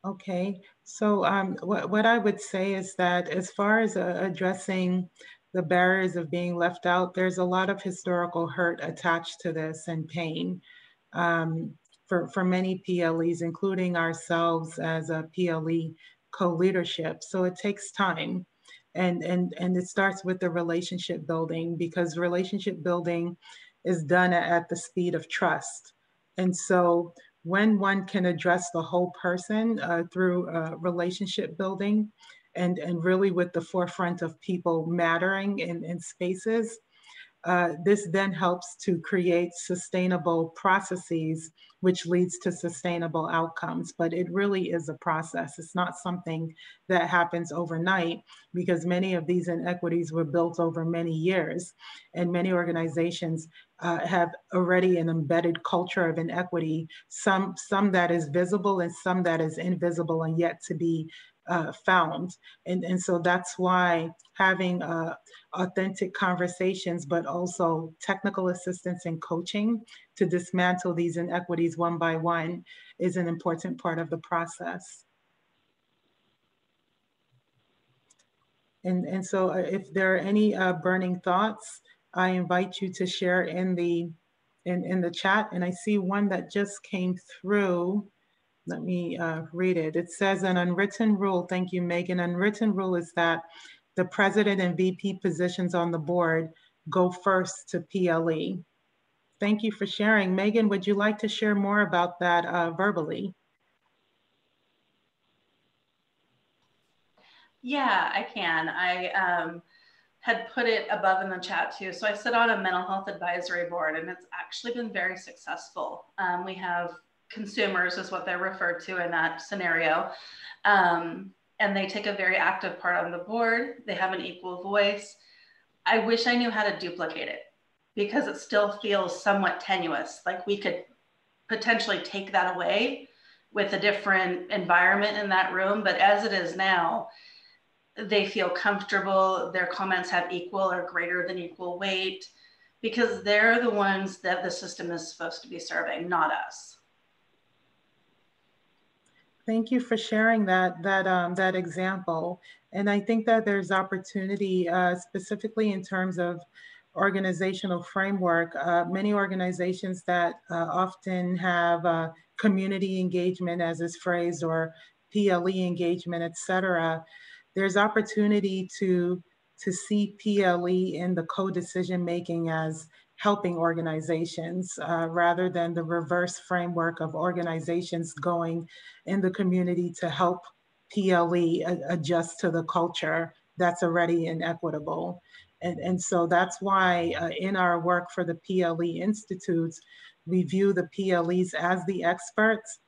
S4: Okay, so what I would say is that as far as addressing the barriers of being left out, there's a lot of historical hurt attached to this and pain for many PLEs, including ourselves as a PLE co-leadership. So it takes time. And it starts with the relationship building, because relationship building is done at the speed of trust. And so when one can address the whole person through relationship building and really with the forefront of people mattering in spaces, this then helps to create sustainable processes, which leads to sustainable outcomes. But it really is a process. It's not something that happens overnight, because many of these inequities were built over many years. And many organizations have already an embedded culture of inequity, some that is visible and some that is invisible and yet to be found. And so that's why having authentic conversations, but also technical assistance and coaching to dismantle these inequities one by one is an important part of the process. And so if there are any burning thoughts, I invite you to share in the chat. And I see one that just came through. Let me read it. It says an unwritten rule. Thank you, Megan. Unwritten rule is that the president and VP positions on the board go first to PLE. Thank you for sharing. Megan, would you like to share more about that verbally?
S16: Yeah, I can. I had put it above in the chat too. So I sit on a mental health advisory board, and it's actually been very successful. We have consumers is what they're referred to in that scenario. And they take a very active part on the board. They have an equal voice. I wish I knew how to duplicate it, because it still feels somewhat tenuous. Like we could potentially take that away with a different environment in that room. But as it is now, they feel comfortable. Their comments have equal or greater than equal weight, because they're the ones that the system is supposed to be serving, not us.
S4: Thank you for sharing that example. And I think that there's opportunity specifically in terms of organizational framework. Many organizations that often have community engagement, as is phrased, or PLE engagement, et cetera, there's opportunity to see PLE in the co-decision making as helping organizations rather than the reverse framework of organizations going in the community to help PLE adjust to the culture that's already inequitable. And so that's why in our work for the PLE Institutes, we view the PLEs as the experts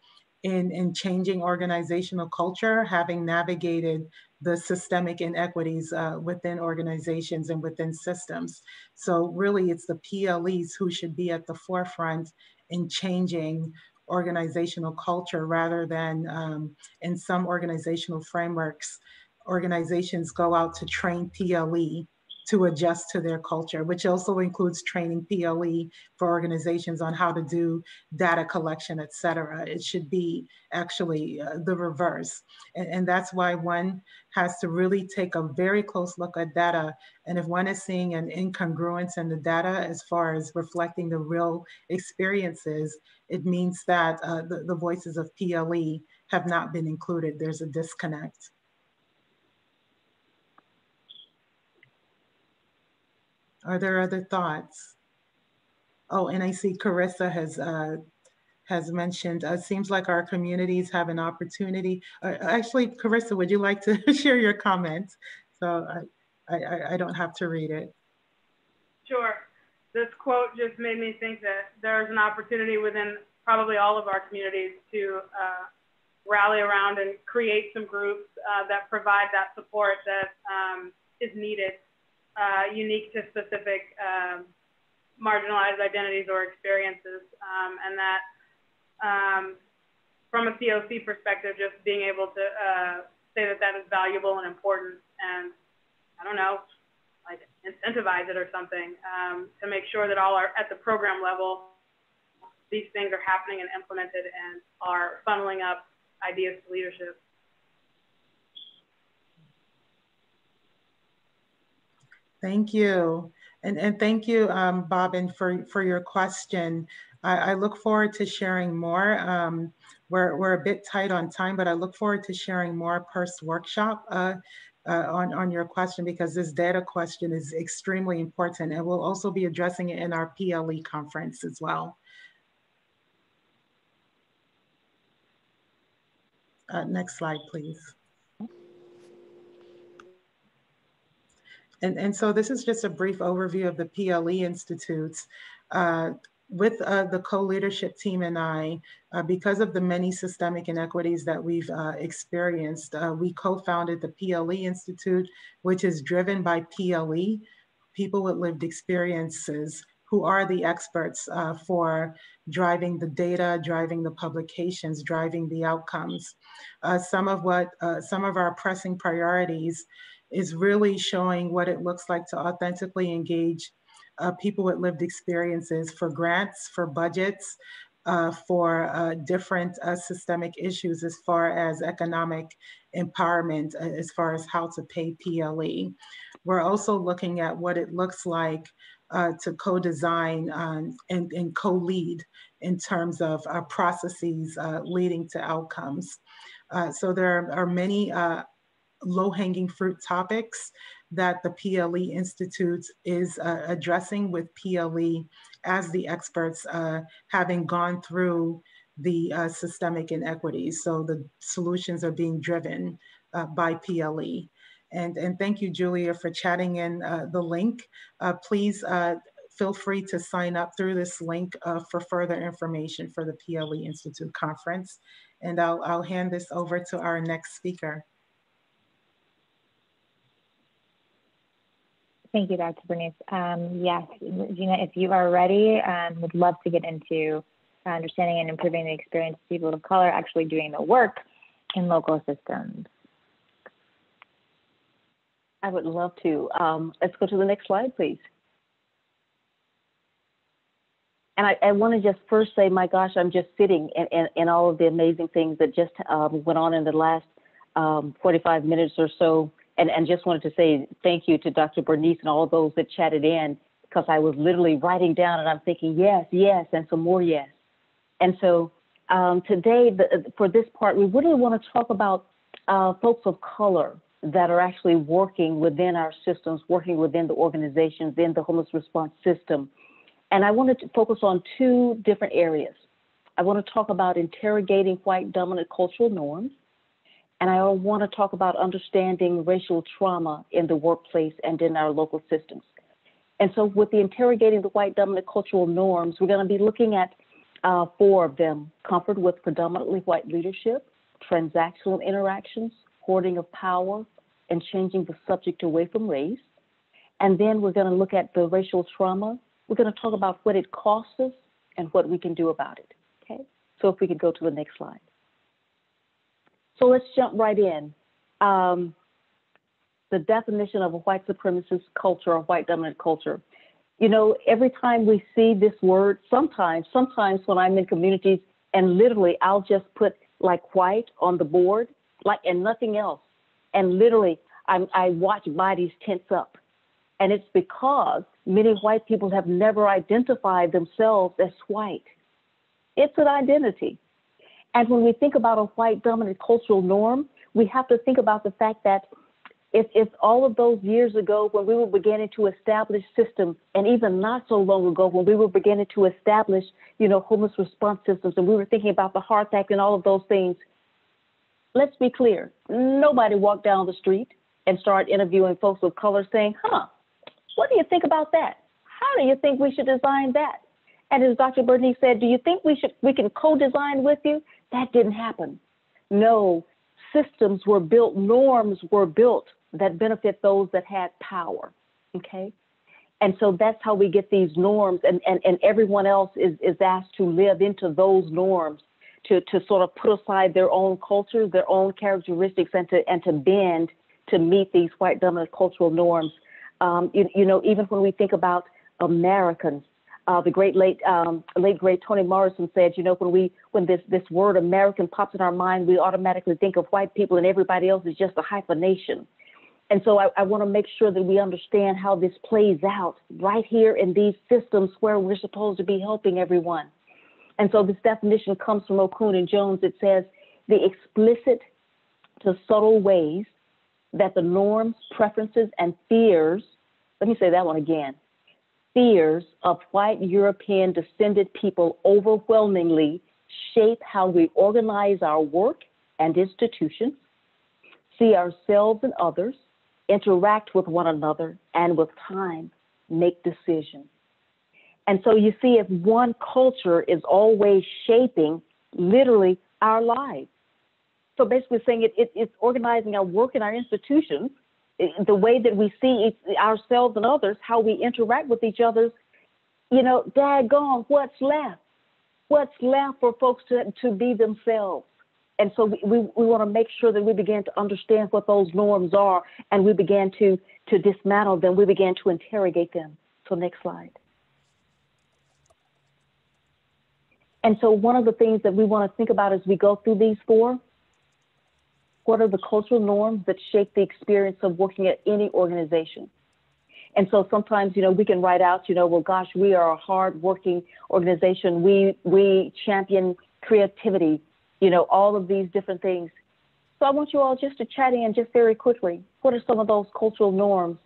S4: in changing organizational culture, having navigated the systemic inequities within organizations and within systems. So really it's the PLEs who should be at the forefront in changing organizational culture, rather than in some organizational frameworks, organizations go out to train PLE to adjust to their culture, which also includes training PLE for organizations on how to do data collection, et cetera. It should be actually the reverse. And that's why one has to really take a very close look at data. And if one is seeing an incongruence in the data as far as reflecting the real experiences, it means that the voices of PLE have not been included. There's a disconnect. Are there other thoughts? Oh, and I see Carissa has mentioned, it seems like our communities have an opportunity. Actually, Carissa, would you like to share your comments? So I don't have to read it.
S17: Sure. This quote just made me think that there's an opportunity within probably all of our communities to rally around and create some groups that provide that support that is needed. Unique to specific marginalized identities or experiences, and that from a POC perspective, just being able to say that that is valuable and important, and I don't know, like incentivize it or something to make sure that all are at the program level, these things are happening and implemented and are funneling up ideas to leadership.
S4: Thank you. And thank you, Bobbin, for your question. I look forward to sharing more. We're a bit tight on time, but I look forward to sharing more post-workshop on your question, because this data question is extremely important, and we'll also be addressing it in our PLE conference as well. Next slide, please. And so this is just a brief overview of the PLE Institutes. With the co-leadership team and I, because of the many systemic inequities that we've experienced, we co-founded the PLE Institute, which is driven by PLE, people with lived experiences, who are the experts for driving the data, driving the publications, driving the outcomes. Some of our pressing priorities is really showing what it looks like to authentically engage people with lived experiences for grants, for budgets, for different systemic issues as far as economic empowerment, as far as how to pay PLE. We're also looking at what it looks like to co-design and co-lead in terms of processes leading to outcomes. So there are many low-hanging fruit topics that the PLE Institute is addressing with PLE as the experts, having gone through the systemic inequities. So the solutions are being driven by PLE. And thank you, Julia, for chatting in the link. Please feel free to sign up through this link for further information for the PLE Institute conference. And I'll hand this over to our next speaker.
S1: Thank you, Dr. Bernice. Yes, Regina, if you are ready, would love to get into understanding and improving the experience of people of color actually doing the work in local systems.
S5: I would love to. Let's go to the next slide, please. And I want to just first say, my gosh, I'm just sitting in all of the amazing things that just went on in the last 45 minutes or so. And just wanted to say thank you to Dr. Bernice and all of those that chatted in, because I was literally writing down and I'm thinking, yes, yes, and some more yes. And so today, for this part, we really want to talk about folks of color that are actually working within our systems, working within the organizations, in the homeless response system. And I wanted to focus on two different areas. I want to talk about interrogating white dominant cultural norms, And I want to talk about understanding racial trauma in the workplace and in our local systems. And so with the Interrogating the White Dominant Cultural Norms, we're going to be looking at 4 of them: comfort with predominantly white leadership, transactional interactions, hoarding of power, and changing the subject away from race. And then we're going to look at the racial trauma. We're going to talk about what it costs us and what we can do about it. Okay, so if we could go to the next slide. So let's jump right in. The definition of a white supremacist culture or white dominant culture. You know, every time we see this word, sometimes when I'm in communities and literally I'll just put like white on the board, like, and nothing else. And literally I watch bodies tense up. And it's because many white people have never identified themselves as white. It's an identity. And when we think about a white dominant cultural norm, we have to think about the fact that it's all of those years ago when we were beginning to establish systems, and even not so long ago when we were beginning to establish, you know, homeless response systems, and we were thinking about the HEART Act and all of those things. Let's be clear. Nobody walked down the street and started interviewing folks of color saying, what do you think about that? How do you think we should design that? And as Dr. Bernice said, do you think we can co-design with you? That didn't happen. No, systems were built, norms were built that benefit those that had power, okay? And so that's how we get these norms, and everyone else is asked to live into those norms, to sort of put aside their own cultures, their own characteristics, and to bend to meet these white dominant cultural norms. You know, even when we think about Americans, the late great Toni Morrison said, you know, when this word American pops in our mind, we automatically think of white people and everybody else is just a hyphenation. And so I want to make sure that we understand how this plays out right here in these systems where we're supposed to be helping everyone. And so this definition comes from Okun and Jones. It says the explicit to subtle ways that the norms, preferences, and fears, let me say that one again, fears of white European descended people overwhelmingly shape how we organize our work and institutions, see ourselves and others, interact with one another, and with time, make decisions. And so you see, if one culture is always shaping literally our lives. So basically saying it's organizing our work and our institutions, the way that we see ourselves and others, how we interact with each other, you know, daggone, what's left? What's left for folks to be themselves? And so we want to make sure that we begin to understand what those norms are, and we begin to dismantle them. We begin to interrogate them. So next slide. And so one of the things that we want to think about as we go through these 4, what are the cultural norms that shape the experience of working at any organization? And so sometimes, you know, we can write out, you know, well, gosh, we are a hard-working organization. We champion creativity, you know, all of these different things. So I want you all just to chat in just very quickly. What are some of those cultural norms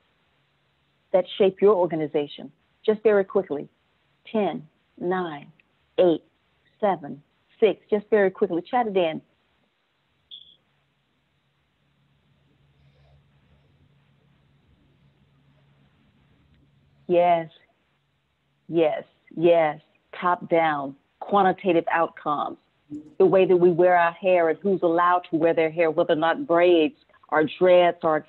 S5: that shape your organization? Just very quickly. 10, 9, 8, 7, 6, just very quickly. Chat it in. Yes, yes, yes. Top down, quantitative outcomes. The way that we wear our hair and who's allowed to wear their hair, whether or not braids or dreads are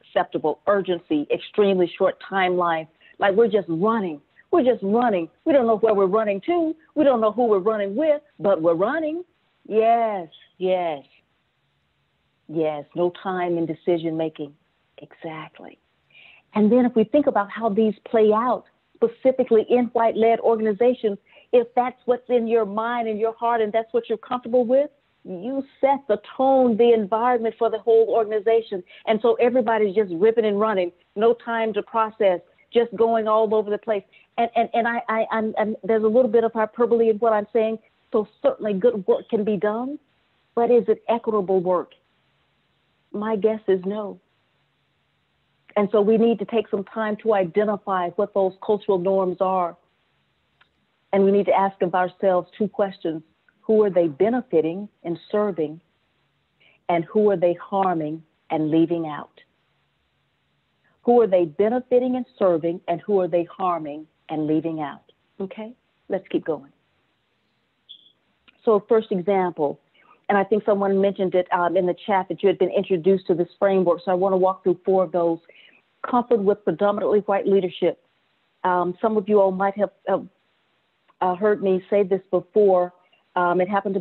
S5: acceptable. Urgency, extremely short timeline. Like we're just running. We're just running. We don't know where we're running to. We don't know who we're running with, but we're running. Yes, yes, yes. No time in decision making. Exactly. And then if we think about how these play out specifically in white-led organizations, if that's what's in your mind and your heart and that's what you're comfortable with, you set the tone, the environment for the whole organization. And so everybody's just ripping and running, no time to process, just going all over the place. And there's a little bit of hyperbole in what I'm saying. So certainly good work can be done, but is it equitable work? My guess is no. And so we need to take some time to identify what those cultural norms are. And we need to ask of ourselves 2 questions. Who are they benefiting and serving? and who are they harming and leaving out? Who are they benefiting and serving, and who are they harming and leaving out? Okay, let's keep going. So first example, and I think someone mentioned it in the chat that you had been introduced to this framework. So I want to walk through 4 of those. Comfort with predominantly white leadership. Some of you all might have heard me say this before. It happened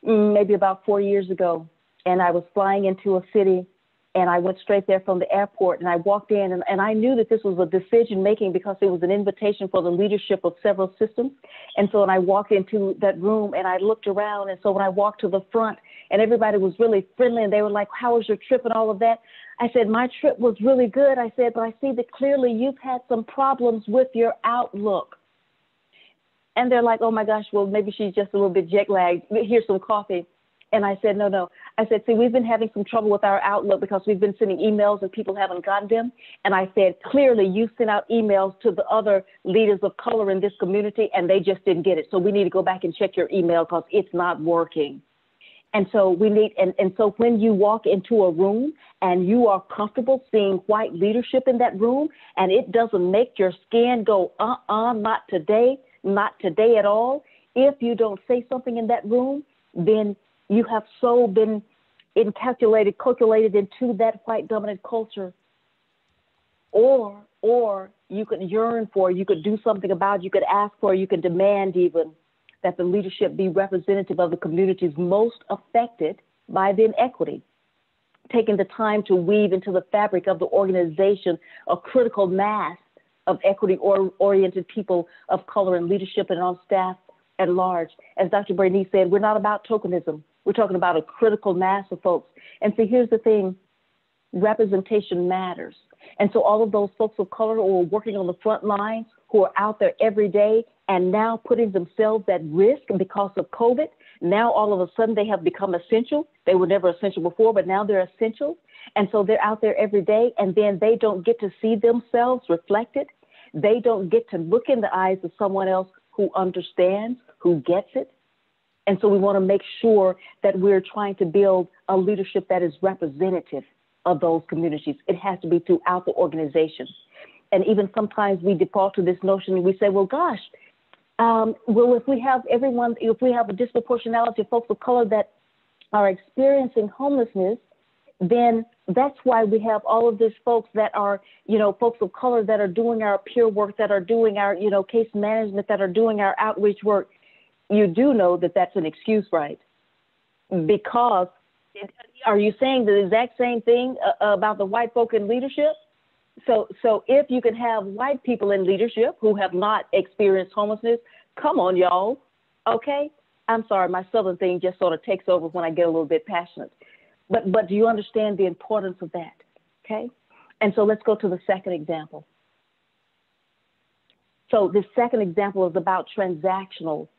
S5: maybe about 4 years ago. And I was flying into a city, and I went straight there from the airport, and I walked in, and I knew that this was a decision making because it was an invitation for the leadership of several systems. And so when I walked into that room and I looked around, and so when I walked to the front and everybody was really friendly and they were like, how was your trip and all of that? I said, my trip was really good. I said, but I see that clearly you've had some problems with your outlook. And they're like, oh my gosh, well, maybe she's just a little bit jet lagged. Here's some coffee. And I said, no. I said, see, we've been having some trouble with our outlook because we've been sending emails and people haven't gotten them. And I said, clearly you sent out emails to the other leaders of color in this community and they just didn't get it. So we need to go back and check your email because it's not working. And so we need, and so when you walk into a room and you are comfortable seeing white leadership in that room and it doesn't make your skin go, not today at all. If you don't say something in that room, then you have so been calculated into that white dominant culture, or you could yearn for, you could do something about, you could ask for, you could demand even that the leadership be representative of the communities most affected by the inequity, taking the time to weave into the fabric of the organization a critical mass of equity-oriented people of color in leadership and on staff at large. As Dr. Bernice said, we're not about tokenism. We're talking about a critical mass of folks. And so here's the thing, representation matters. And so all of those folks of color who are working on the front lines, who are out there every day and now putting themselves at risk because of COVID, now all of a sudden they have become essential. They were never essential before, but now they're essential. And so they're out there every day, and then they don't get to see themselves reflected. They don't get to look in the eyes of someone else who understands, who gets it. And so we want to make sure that we're trying to build a leadership that is representative of those communities. It has to be throughout the organization. And even sometimes we default to this notion and we say, well, gosh, if we have a disproportionality of folks of color that are experiencing homelessness, then that's why we have all of these folks that are, folks of color that are doing our peer work, that are doing our, case management, that are doing our outreach work. You do know that that's an excuse, right? Because are you saying the exact same thing about the white folk in leadership? So if you can have white people in leadership who have not experienced homelessness, come on, y'all, okay? I'm sorry, my Southern thing just sort of takes over when I get a little bit passionate. But do you understand the importance of that, okay? And so let's go to the second example. So the second example is about transactional,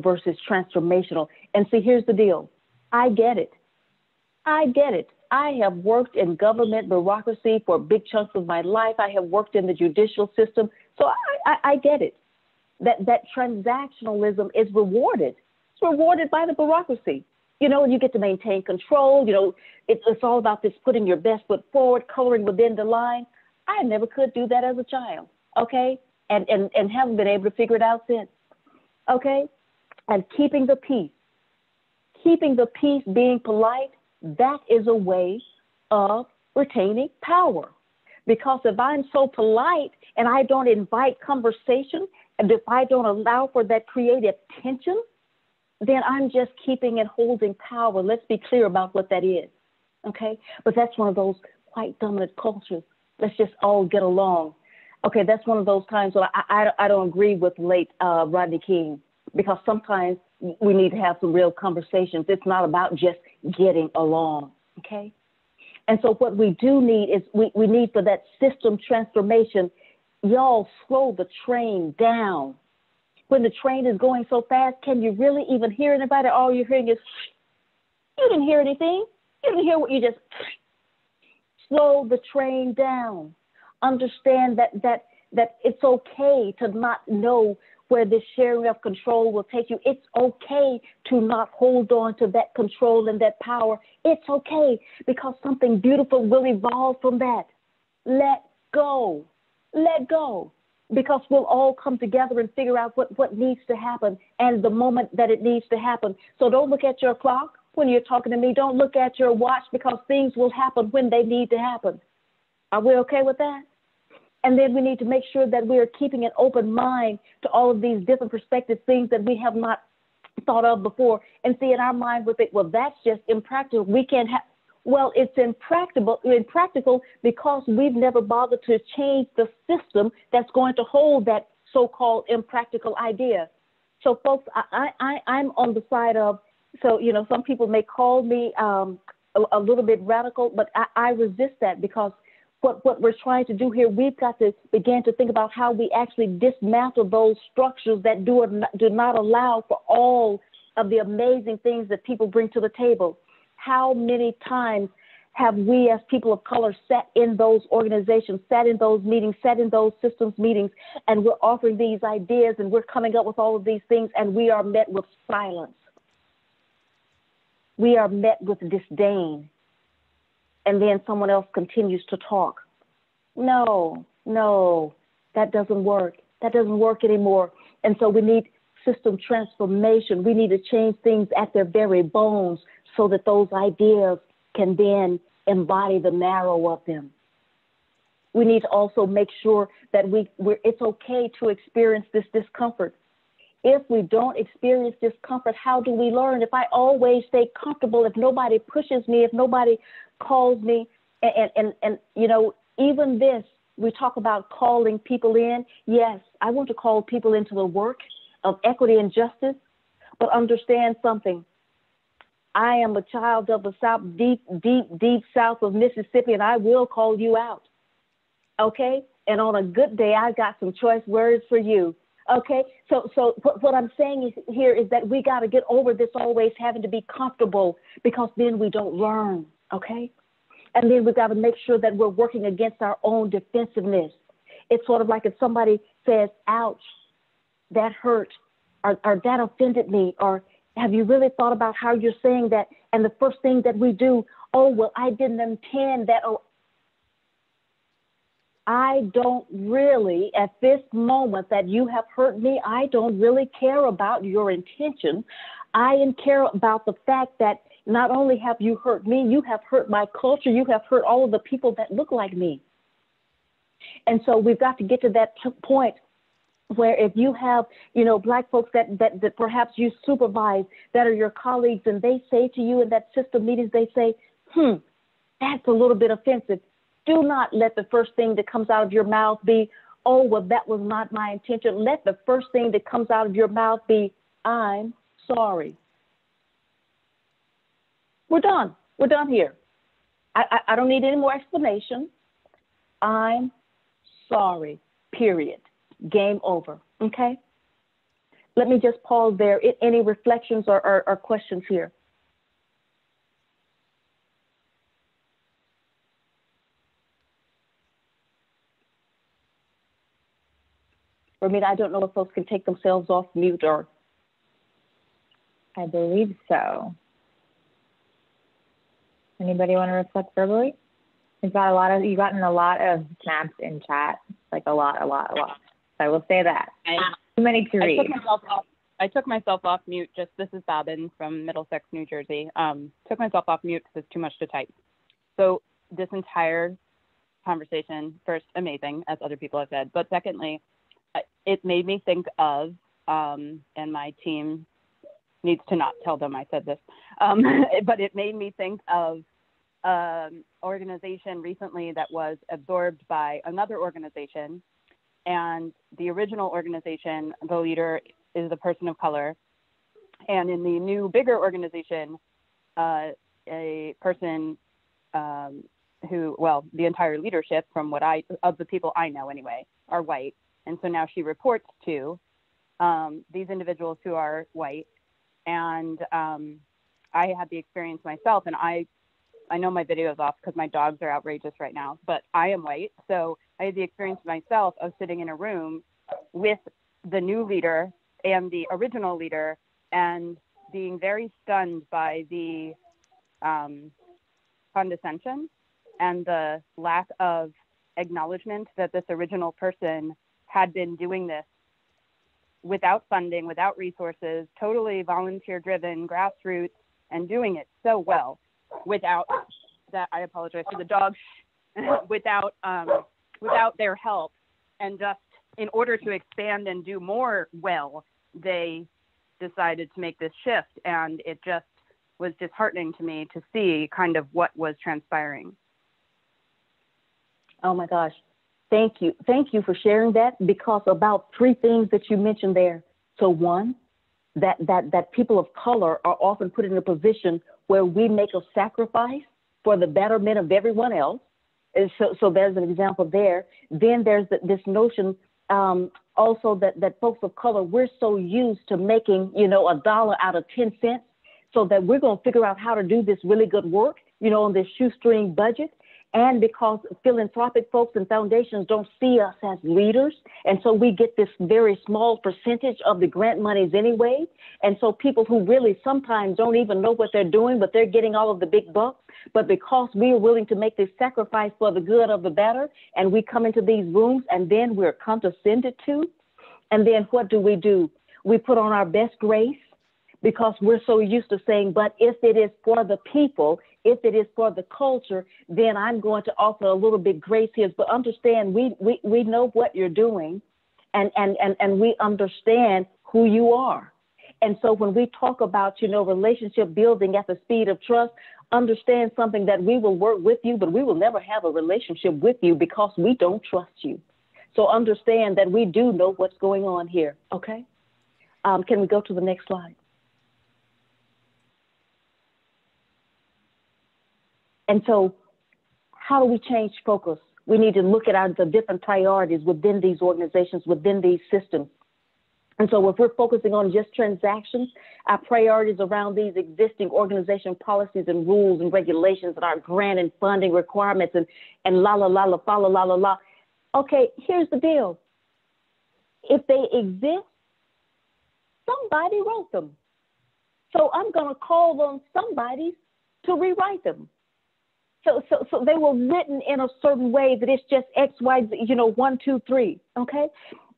S5: versus transformational. And see, here's the deal. I get it. I have worked in government bureaucracy for big chunks of my life. I have worked in the judicial system. So I get it. That transactionalism is rewarded. It's rewarded by the bureaucracy. You get to maintain control. It's all about this putting your best foot forward, coloring within the line. I never could do that as a child, okay? And haven't been able to figure it out since, okay? And keeping the peace, being polite, that is a way of retaining power. Because if I'm so polite and I don't invite conversation, and if I don't allow for that creative tension, then I'm just keeping and holding power. Let's be clear about what that is, okay? But that's one of those white dominant cultures. Let's just all get along. Okay, that's one of those times where I don't agree with late Rodney King, because sometimes we need to have some real conversations. It's not about just getting along, okay? And so what we do need is we need for that system transformation, y'all slow the train down. When the train is going so fast, can you really even hear anybody? All you're hearing is, you didn't hear anything. You didn't hear what you just, slow the train down. Understand that it's okay to not know where this sharing of control will take you. It's okay to not hold on to that control and that power. It's okay, because something beautiful will evolve from that. Let go. Let go. Because we'll all come together and figure out what needs to happen and the moment that it needs to happen. So don't look at your clock when you're talking to me. Don't look at your watch, because things will happen when they need to happen. Are we okay with that? And then we need to make sure that we are keeping an open mind to all of these different perspectives, things that we have not thought of before, and see in our mind with it, well, that's just impractical. We can't have, well, it's impractical because we've never bothered to change the system that's going to hold that so-called impractical idea. So folks, I'm on the side of, so, you know, some people may call me a little bit radical, but I resist that, because what we're trying to do here, we've got to begin to think about how we actually dismantle those structures that do not allow for all of the amazing things that people bring to the table. How many times have we as people of color sat in those organizations, sat in those meetings, sat in those systems meetings, and we're offering these ideas and we're coming up with all of these things, and we are met with silence. We are met with disdain. And then someone else continues to talk. No, that doesn't work. That doesn't work anymore. And so we need system transformation. We need to change things at their very bones so that those ideas can then embody the marrow of them. We need to also make sure that it's okay to experience this discomfort. If we don't experience discomfort, how do we learn? If I always stay comfortable, if nobody pushes me, if nobody calls me, and you know, even this, we talk about calling people in. Yes, I want to call people into the work of equity and justice, but understand something. I am a child of the South, deep south of Mississippi, and I will call you out. Okay? And on a good day, I got some choice words for you. Okay, so what I'm saying here is that we got to get over this always having to be comfortable, because then we don't learn, okay? And then we've got to make sure that we're working against our own defensiveness. It's sort of like if somebody says, ouch, that hurt, or that offended me, or have you really thought about how you're saying that? And the first thing that we do, oh, well, I didn't intend that, or I don't really, at this moment that you have hurt me, I don't really care about your intention. I care about the fact that not only have you hurt me, you have hurt my culture, you have hurt all of the people that look like me. And so we've got to get to that point where if you have, you know, Black folks that perhaps you supervise, that are your colleagues, and they say to you in that system meetings, they say, that's a little bit offensive. Do not let the first thing that comes out of your mouth be, oh, well, that was not my intention. Let the first thing that comes out of your mouth be, I'm sorry. We're done. We're done here. I don't need any more explanation. I'm sorry, period. Game over, okay? Let me just pause there. Any reflections or questions here? Ramita, I don't know if folks can take themselves off mute or.
S1: I believe so. Anybody want to reflect verbally? You've gotten a lot of snaps in chat, like a lot. So I will say that. Too many to read.
S18: I took myself off mute. This is Bobbin from Middlesex, New Jersey. Took myself off mute because it's too much to type. So this entire conversation, first, amazing, as other people have said, but secondly, it made me think of, and my team needs to not tell them I said this, but it made me think of an organization recently that was absorbed by another organization. And the original organization, the leader is a person of color. And in the new, bigger organization, a person who, well, the entire leadership from of the people I know anyway, are white. And so now she reports to these individuals who are white. And I had the experience myself, and I know my video is off because my dogs are outrageous right now, but I am white. So I had the experience myself of sitting in a room with the new leader and the original leader and being very stunned by the condescension and the lack of acknowledgement that this original person had been doing this without funding, without resources, totally volunteer driven, grassroots, and doing it so well without that, I apologize for the dog, without their help. And just in order to expand and do more well, they decided to make this shift. And it just was disheartening to me to see kind of what was transpiring.
S5: Oh my gosh. Thank you. Thank you for sharing that, because about 3 things that you mentioned there. So one, that people of color are often put in a position where we make a sacrifice for the betterment of everyone else. And so there's an example there. Then there's this notion also that folks of color, we're so used to making, $1 out of 10 cents, so that we're going to figure out how to do this really good work, on this shoestring budget. And because philanthropic folks and foundations don't see us as leaders, and so we get this very small percentage of the grant monies anyway. And so people who really sometimes don't even know what they're doing, but they're getting all of the big bucks. But because we are willing to make this sacrifice for the good of the better, and we come into these rooms and then we're condescended to, and then what do? We put on our best grace, because we're so used to saying, but if it is for the people, if it is for the culture, then I'm going to offer a little bit grace here. But understand, we know what you're doing, and we understand who you are. And so when we talk about, relationship building at the speed of trust, understand something, that we will work with you, but we will never have a relationship with you because we don't trust you. So understand that we do know what's going on here, okay? Can we go to the next slide? And so how do we change focus? We need to look at the different priorities within these organizations, within these systems. And so if we're focusing on just transactions, our priorities around these existing organization policies and rules and regulations and our grant and funding requirements and la, la, la, la, fa, la, la, la, la. Okay, here's the deal. If they exist, somebody wrote them. So I'm going to call on somebody to rewrite them. So they were written in a certain way that it's just X, Y, Z, 1, 2, 3, okay?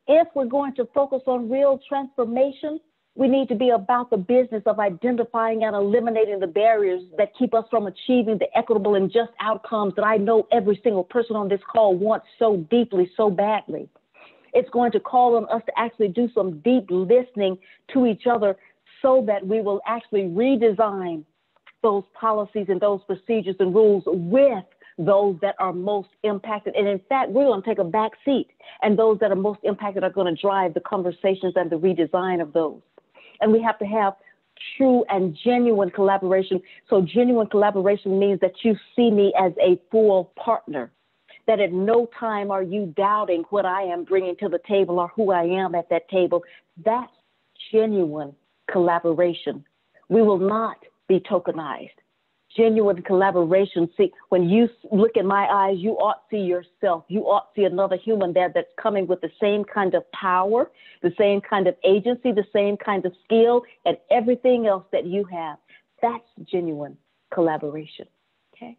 S5: If we're going to focus on real transformation, we need to be about the business of identifying and eliminating the barriers that keep us from achieving the equitable and just outcomes that I know every single person on this call wants so deeply, so badly. It's going to call on us to actually do some deep listening to each other so that we will actually redesign those policies and those procedures and rules with those that are most impacted. And in fact, we're going to take a back seat, and those that are most impacted are going to drive the conversations and the redesign of those. And we have to have true and genuine collaboration. So genuine collaboration means that you see me as a full partner, that at no time are you doubting what I am bringing to the table or who I am at that table. That's genuine collaboration. We will not be tokenized. Genuine collaboration. See, when you look in my eyes, you ought to see yourself. You ought to see another human there that's coming with the same kind of power, the same kind of agency, the same kind of skill, and everything else that you have. That's genuine collaboration. Okay.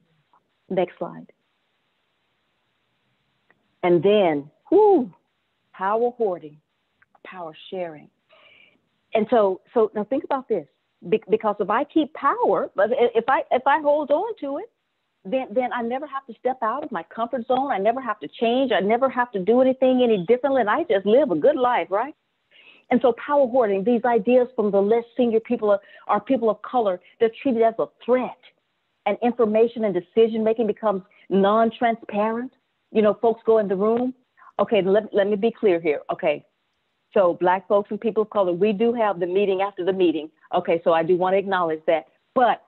S5: Next slide. And then, power hoarding, power sharing. And so now think about this. Because if I keep power, but if I hold on to it, then I never have to step out of my comfort zone. I never have to change. I never have to do anything any differently. And I just live a good life, right? And so power hoarding, these ideas from the less senior people are people of color. They're treated as a threat, and information and decision making becomes non-transparent. Folks go in the room. Okay, let me be clear here. Okay. So Black folks and people of color, we do have the meeting after the meeting. Okay, so I do want to acknowledge that. But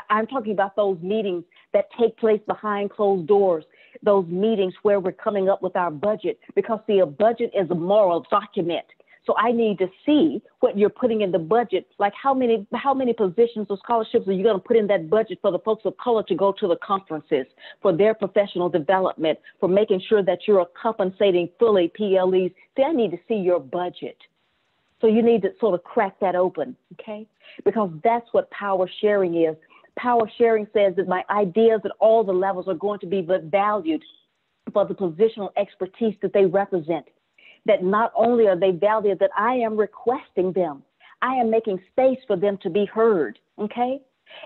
S5: I'm talking about those meetings that take place behind closed doors, those meetings where we're coming up with our budget, because see, a budget is a moral document.
S19: So I need to see what you're putting in the budget. Like how many positions or scholarships are you going to put in that budget for the folks of color to go to the conferences, for their professional development, for making sure that you're compensating fully PLEs? See, I need to see your budget. So you need to sort of crack that open, okay? Because that's what power sharing is. Power sharing says that my ideas at all the levels are going to be valued for the positional expertise that they represent. That not only are they valued, that I am requesting them. I am making space for them to be heard, okay?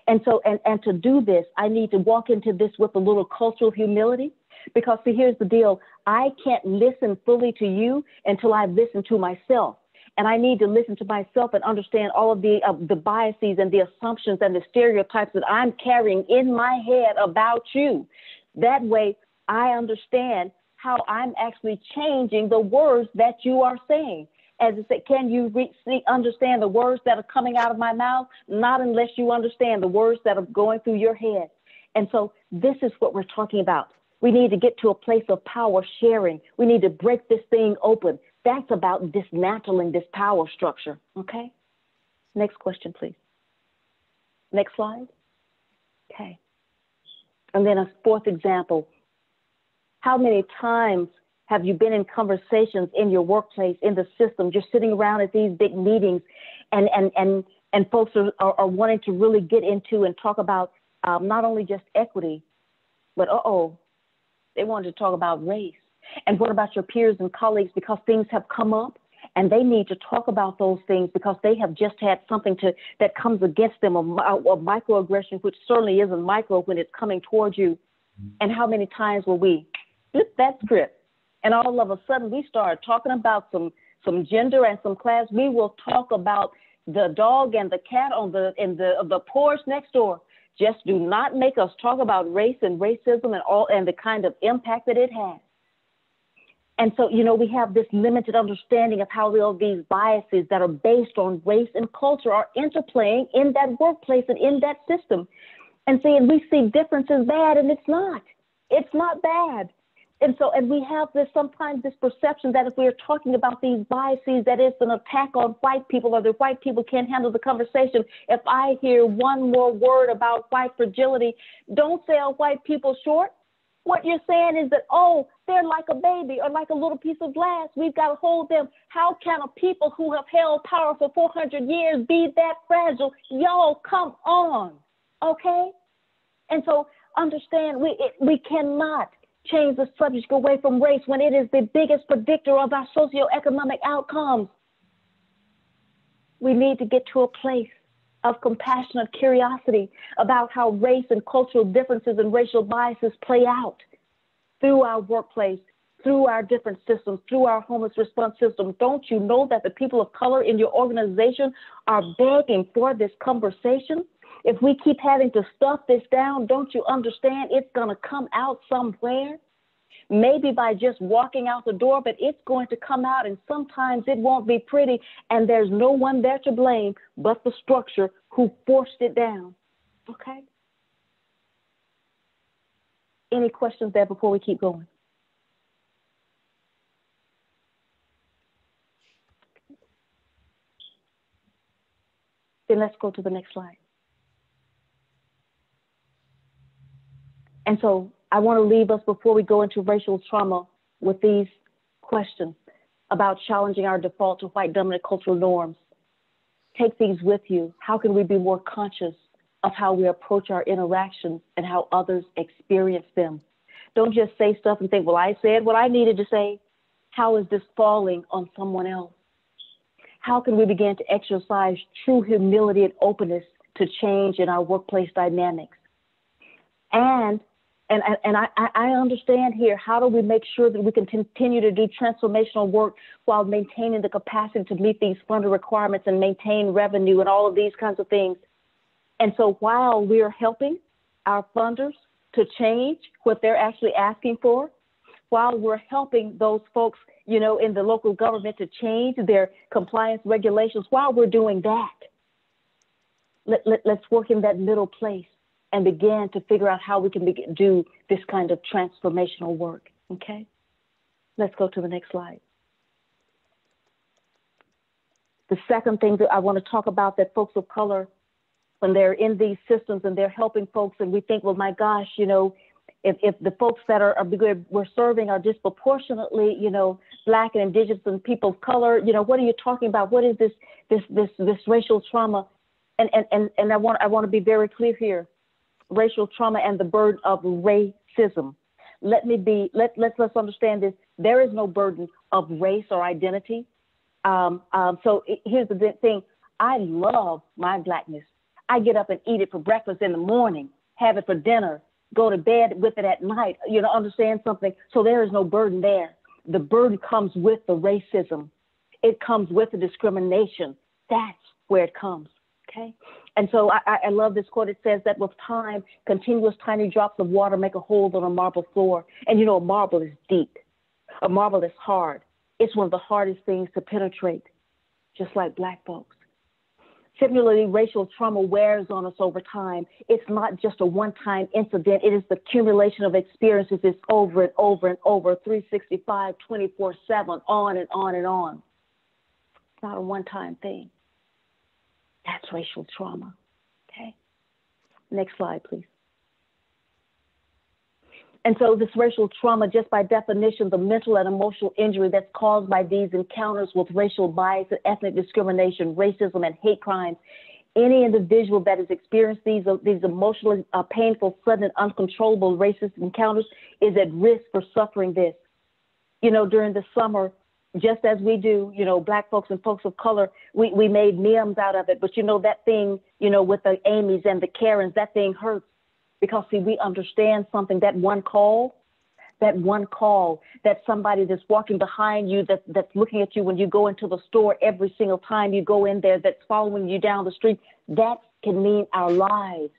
S19: And so, and to do this, I need to walk into this with a little cultural humility, because see, here's the deal. I can't listen fully to you until I've listened to myself. And I need to listen to myself and understand all of the biases and the assumptions and the stereotypes that I'm carrying in my head about you. That way, I understand how I'm actually changing the words that you are saying. As I said, can you understand the words that are coming out of my mouth? Not unless you understand the words that are going through your head. And so this is what we're talking about. We need to get to a place of power sharing. We need to break this thing open. That's about dismantling this power structure, okay? Next question, please. Next slide. Okay. And then a fourth example. How many times have you been in conversations in your workplace, in the system, just sitting around at these big meetings, and folks are wanting to really get into and talk about not only just equity, but they wanted to talk about race. And what about your peers and colleagues, because things have come up and they need to talk about those things because they have just had something that comes against them, a microaggression, which certainly isn't micro when it's coming towards you. And how many times will we flip that script and all of a sudden we start talking about some gender and some class? We will talk about the dog and the cat on the porch next door. Just do not make us talk about race and racism and the kind of impact that it has. And so, you know, we have this limited understanding of how all these biases that are based on race and culture are interplaying in that workplace and in that system. And we see difference as bad, and it's not. It's not bad. And we have sometimes this perception that if we are talking about these biases, that it's an attack on white people, or that white people can't handle the conversation. If I hear one more word about white fragility, don't sell white people short. What you're saying is that, they're like a baby or like a little piece of glass. We've got to hold them. How can a people who have held power for 400 years be that fragile? Y'all, come on, okay? And so understand, we cannot change the subject away from race when it is the biggest predictor of our socioeconomic outcomes. We need to get to a place of compassionate curiosity about how race and cultural differences and racial biases play out through our workplace, through our different systems, through our homeless response system. Don't you know that the people of color in your organization are begging for this conversation? If we keep having to stuff this down, don't you understand it's going to come out somewhere? Maybe by just walking out the door, but it's going to come out, and sometimes it won't be pretty, and there's no one there to blame but the structure who forced it down, okay? Any questions there before we keep going? Then let's go to the next slide. And so I want to leave us before we go into racial trauma with these questions about challenging our default to white dominant cultural norms. Take these with you. How can we be more conscious of how we approach our interactions and how others experience them? Don't just say stuff and think, well, I said what I needed to say. How is this falling on someone else? How can we begin to exercise true humility and openness to change in our workplace dynamics? And I understand here, how do we make sure that we can continue to do transformational work while maintaining the capacity to meet these funded requirements and maintain revenue and all of these kinds of things? And so while we're helping our funders to change what they're actually asking for, while we're helping those folks, you know, in the local government to change their compliance regulations, while we're doing that, let's work in that middle place and begin to figure out how we can do this kind of transformational work, okay? Let's go to the next slide. The second thing that I want to talk about, that folks of color, when they're in these systems and they're helping folks, and we think, well, my gosh, you know, if the folks that we're serving are disproportionately, you know, Black and Indigenous and people of color, you know, what are you talking about? What is this racial trauma? And I want to be very clear here. Racial trauma and the burden of racism. Let's understand this. There is no burden of race or identity. So here's the thing. I love my Blackness. I get up and eat it for breakfast in the morning, have it for dinner, go to bed with it at night, you know, understand something. So there is no burden there. The burden comes with the racism. It comes with the discrimination. That's where it comes, okay? And so I love this quote. It says that with time, continuous tiny drops of water make a hole on a marble floor. And you know, a marble is deep. A marble is hard. It's one of the hardest things to penetrate, just like Black folks. Similarly, racial trauma wears on us over time. It's not just a one-time incident. It is the accumulation of experiences. It's over and over and over, 365, 24/7, on and on and on. It's not a one-time thing. That's racial trauma, okay? Next slide, please. And so this racial trauma, just by definition, the mental and emotional injury that's caused by these encounters with racial bias and ethnic discrimination, racism, and hate crimes, any individual that has experienced these emotionally painful, sudden, and uncontrollable racist encounters is at risk for suffering this. You know, during the summer, just as we do, you know, Black folks and folks of color, we made memes out of it. But you know, that thing, you know, with the Amy's and the Karens, that thing hurts. Because, see, we understand something, that one call, that somebody that's walking behind you, that's looking at you when you go into the store every single time you go in there, that's following you down the street, that can mean our lives.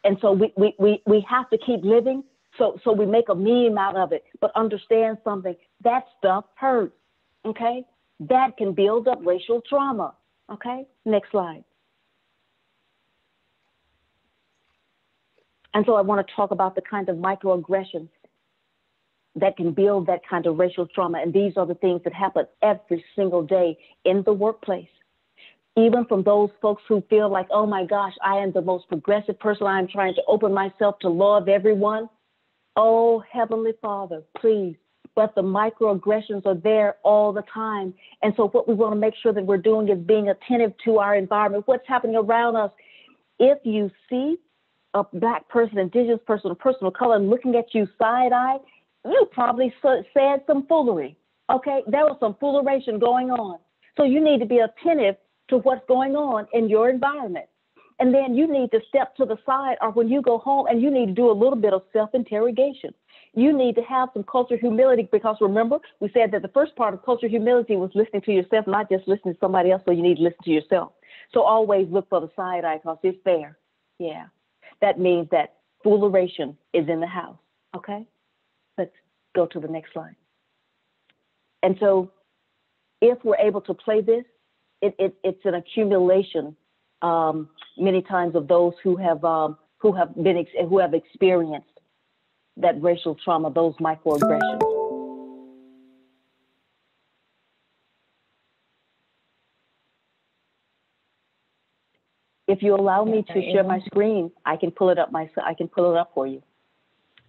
S19: And so we have to keep living, so we make a meme out of it. But understand something, that stuff hurts, okay? That can build up racial trauma, okay? Next slide. And so I want to talk about the kind of microaggressions that can build that kind of racial trauma. And these are the things that happen every single day in the workplace. Even from those folks who feel like, oh my gosh, I am the most progressive person. I'm trying to open myself to love everyone. Oh, Heavenly Father, please. But the microaggressions are there all the time. And so what we want to make sure that we're doing is being attentive to our environment, what's happening around us. If you see a Black person, Indigenous person, a person of color looking at you side-eye, you probably said some foolery, okay? There was some fooleration going on. So you need to be attentive to what's going on in your environment. And then you need to step to the side, or when you go home, and you need to do a little bit of self-interrogation. You need to have some cultural humility, because remember, we said that the first part of cultural humility was listening to yourself, not just listening to somebody else, so you need to listen to yourself. So always look for the side-eye, because it's there, yeah. That means that fooleration is in the house, okay? Let's go to the next slide. And so if we're able to play this, it's an accumulation many times of those who have experienced that racial trauma, those microaggressions. If you allow me to share my screen, I can pull it up I can pull it up for you.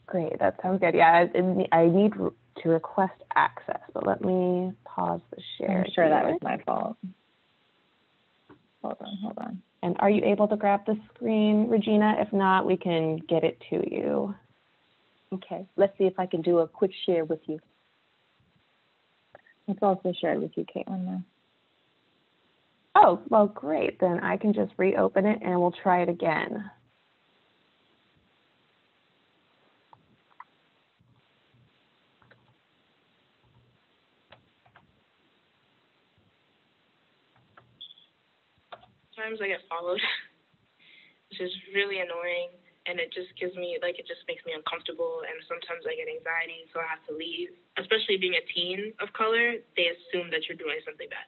S2: Great, that sounds good. Yeah, I need to request access, but let me pause the share.
S1: I'm sure that was my fault. Hold on.
S2: And are you able to grab the screen, Regina? If not, we can get it to you.
S19: Okay, let's see if I can do a quick share with you.
S1: It's also shared with you, Caitlin, now.
S2: Oh, well, great. Then I can just reopen it and we'll try it again.
S20: Sometimes I get followed, which is really annoying, and it just gives me, like, it just makes me uncomfortable, and sometimes I get anxiety, so I have to leave. Especially being a teen of color, they assume that you're doing something bad.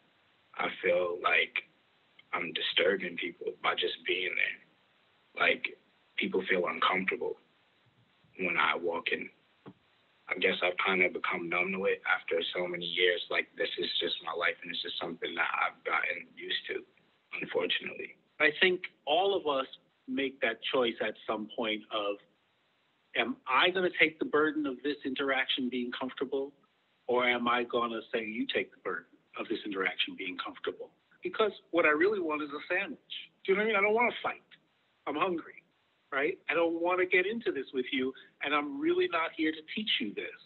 S21: I feel like I'm disturbing people by just being there. Like, people feel uncomfortable when I walk in I guess I've kind of become numb to it after so many years. Like, this is just my life, and it's just something that I've gotten used to, unfortunately.
S6: I think all of us make that choice at some point of, am I going to take the burden of this interaction being comfortable, or am I going to say, you take the burden of this interaction being comfortable? Because what I really want is a sandwich. Do you know what I mean? I don't want to fight. I'm hungry, right? I don't want to get into this with you, and I'm really not here to teach you this.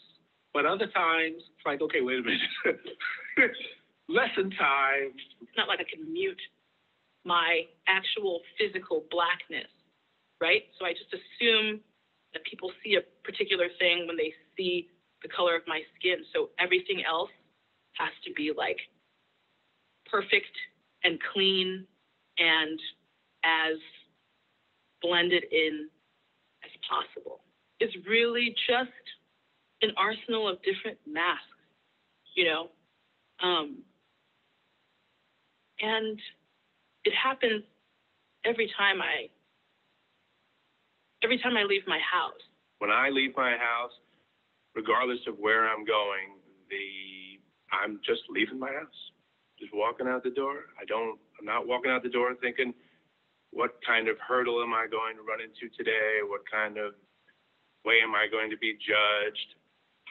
S6: But other times, it's like, okay, wait a minute. Lesson time.
S22: It's not like I can mute my actual physical blackness, right? So I just assume that people see a particular thing when they see the color of my skin. So everything else has to be like perfect and clean and as blended in as possible. It's really just an arsenal of different masks, you know? And it happens every time I leave my house.
S21: When I leave my house, regardless of where I'm going, I'm just leaving my house, just walking out the door. I'm not walking out the door thinking, what kind of hurdle am I going to run into today? What kind of way am I going to be judged?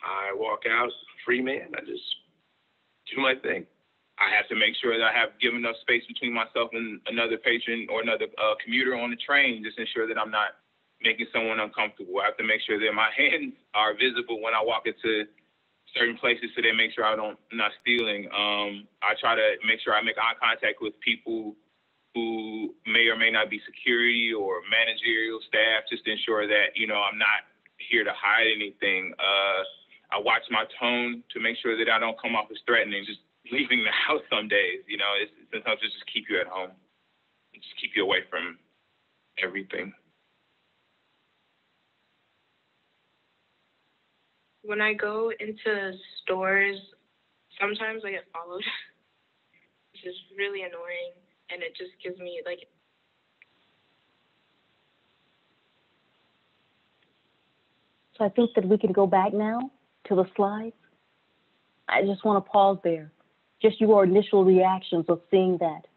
S21: I walk out, free man. I just do my thing.
S23: I have to make sure that I have given enough space between myself and another patron or another commuter on the train, just ensure that I'm not making someone uncomfortable. I have to make sure that my hands are visible when I walk into certain places so they make sure I'm not stealing. I try to make sure I make eye contact with people who may or may not be security or managerial staff, just to ensure that, you know, I'm not here to hide anything. I watch my tone to make sure that I don't come off as threatening. Just leaving the house some days, you know, sometimes it just keep you at home, just keep you away from everything.
S20: When I go into stores, sometimes I get followed, which is really annoying, and it just gives me like.
S19: So I think that we can go back now to the slides. I just want to pause there. Just your initial reactions of seeing that,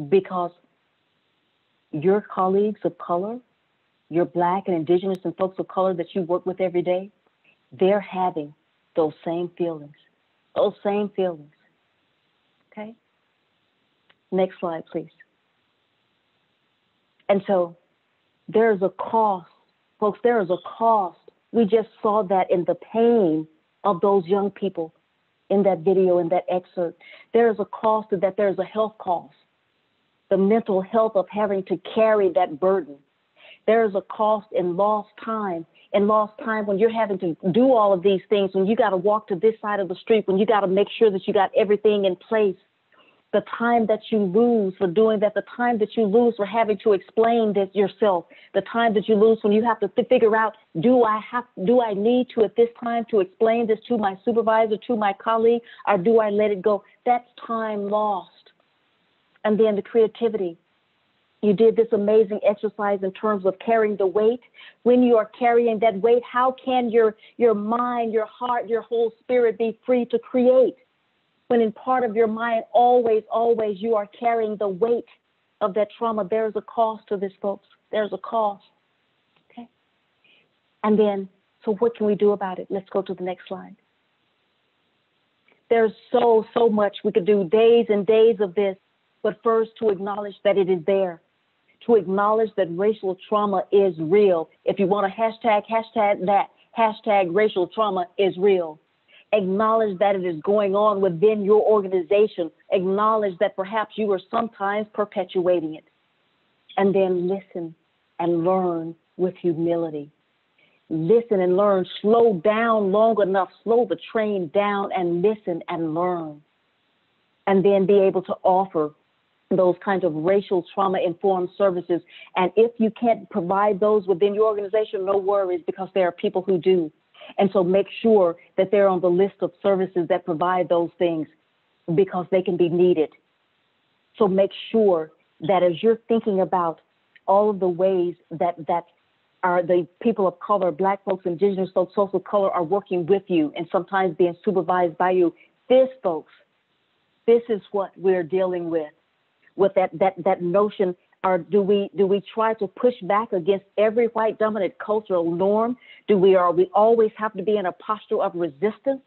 S19: because your colleagues of color, your Black and Indigenous and folks of color that you work with every day, they're having those same feelings, okay? Next slide, please. And so there's a cost, folks, there is a cost. We just saw that in the pain of those young people in that video, in that excerpt. There is a cost to that. There's a health cost, the mental health of having to carry that burden. There is a cost in lost time when you're having to do all of these things, when you got to walk to this side of the street, when you got to make sure that you got everything in place. The time that you lose for doing that, the time that you lose for having to explain this yourself, the time that you lose when you have to figure out, do I need to at this time to explain this to my supervisor, to my colleague, or do I let it go? That's time lost. And then the creativity. You did this amazing exercise in terms of carrying the weight. When you are carrying that weight, how can your mind, your heart, your whole spirit be free to create? When in part of your mind, always you are carrying the weight of that trauma. There's a cost to this, folks. There's a cost, okay? And then, so what can we do about it? Let's go to the next slide. There's so much we could do, days and days of this, but first to acknowledge that it is there, to acknowledge that racial trauma is real. If you want to hashtag that, hashtag racial trauma is real. Acknowledge that it is going on within your organization. Acknowledge that perhaps you are sometimes perpetuating it. And then listen and learn with humility. Listen and learn. Slow down long enough. Slow the train down and listen and learn. And then be able to offer those kinds of racial trauma-informed services. And if you can't provide those within your organization, no worries, because there are people who do. And so make sure that they're on the list of services that provide those things, because they can be needed. So make sure that as you're thinking about all of the ways that the people of color, Black folks, Indigenous folks, folks of color are working with you and sometimes being supervised by you. This, folks, this is what we're dealing with that notion. Or do we try to push back against every white dominant cultural norm? Do we always have to be in a posture of resistance?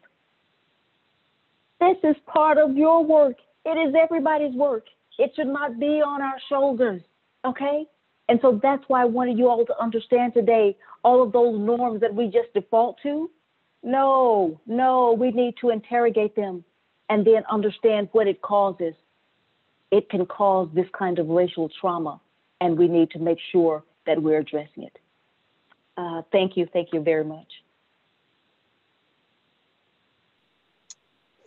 S19: This is part of your work. It is everybody's work. It should not be on our shoulders, okay? And so that's why I wanted you all to understand today, all of those norms that we just default to. No, we need to interrogate them and then understand what it causes. It can cause this kind of racial trauma, and we need to make sure that we're addressing it. Thank you very much.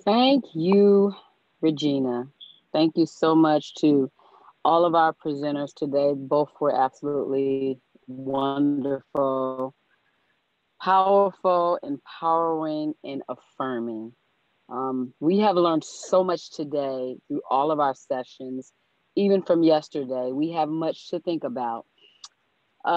S3: Thank you, Regina. Thank you so much to all of our presenters today. Both were absolutely wonderful, powerful, empowering, and affirming. We have learned so much today through all of our sessions, even from yesterday. We have much to think about.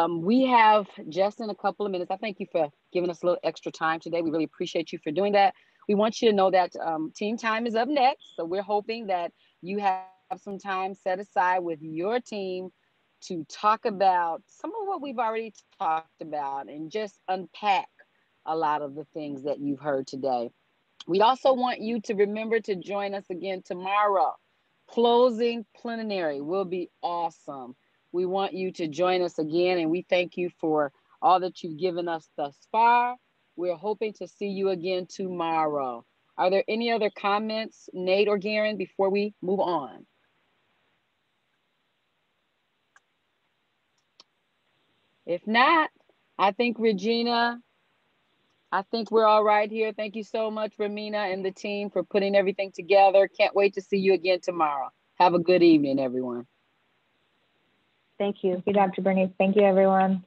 S3: We have just in a couple of minutes, I thank you for giving us a little extra time today. We really appreciate you for doing that. We want you to know that team time is up next. So we're hoping that you have some time set aside with your team to talk about some of what we've already talked about and just unpack a lot of the things that you've heard today. We also want you to remember to join us again tomorrow. Closing plenary will be awesome. We want you to join us again, and we thank you for all that you've given us thus far. We're hoping to see you again tomorrow. Are there any other comments, Nate or Garen, before we move on? If not, I think Regina, I think we're all right here. Thank you so much, Ramina and the team, for putting everything together. Can't wait to see you again tomorrow. Have a good evening, everyone.
S1: Thank you. Thank you, Dr. Bernice. Thank you, everyone.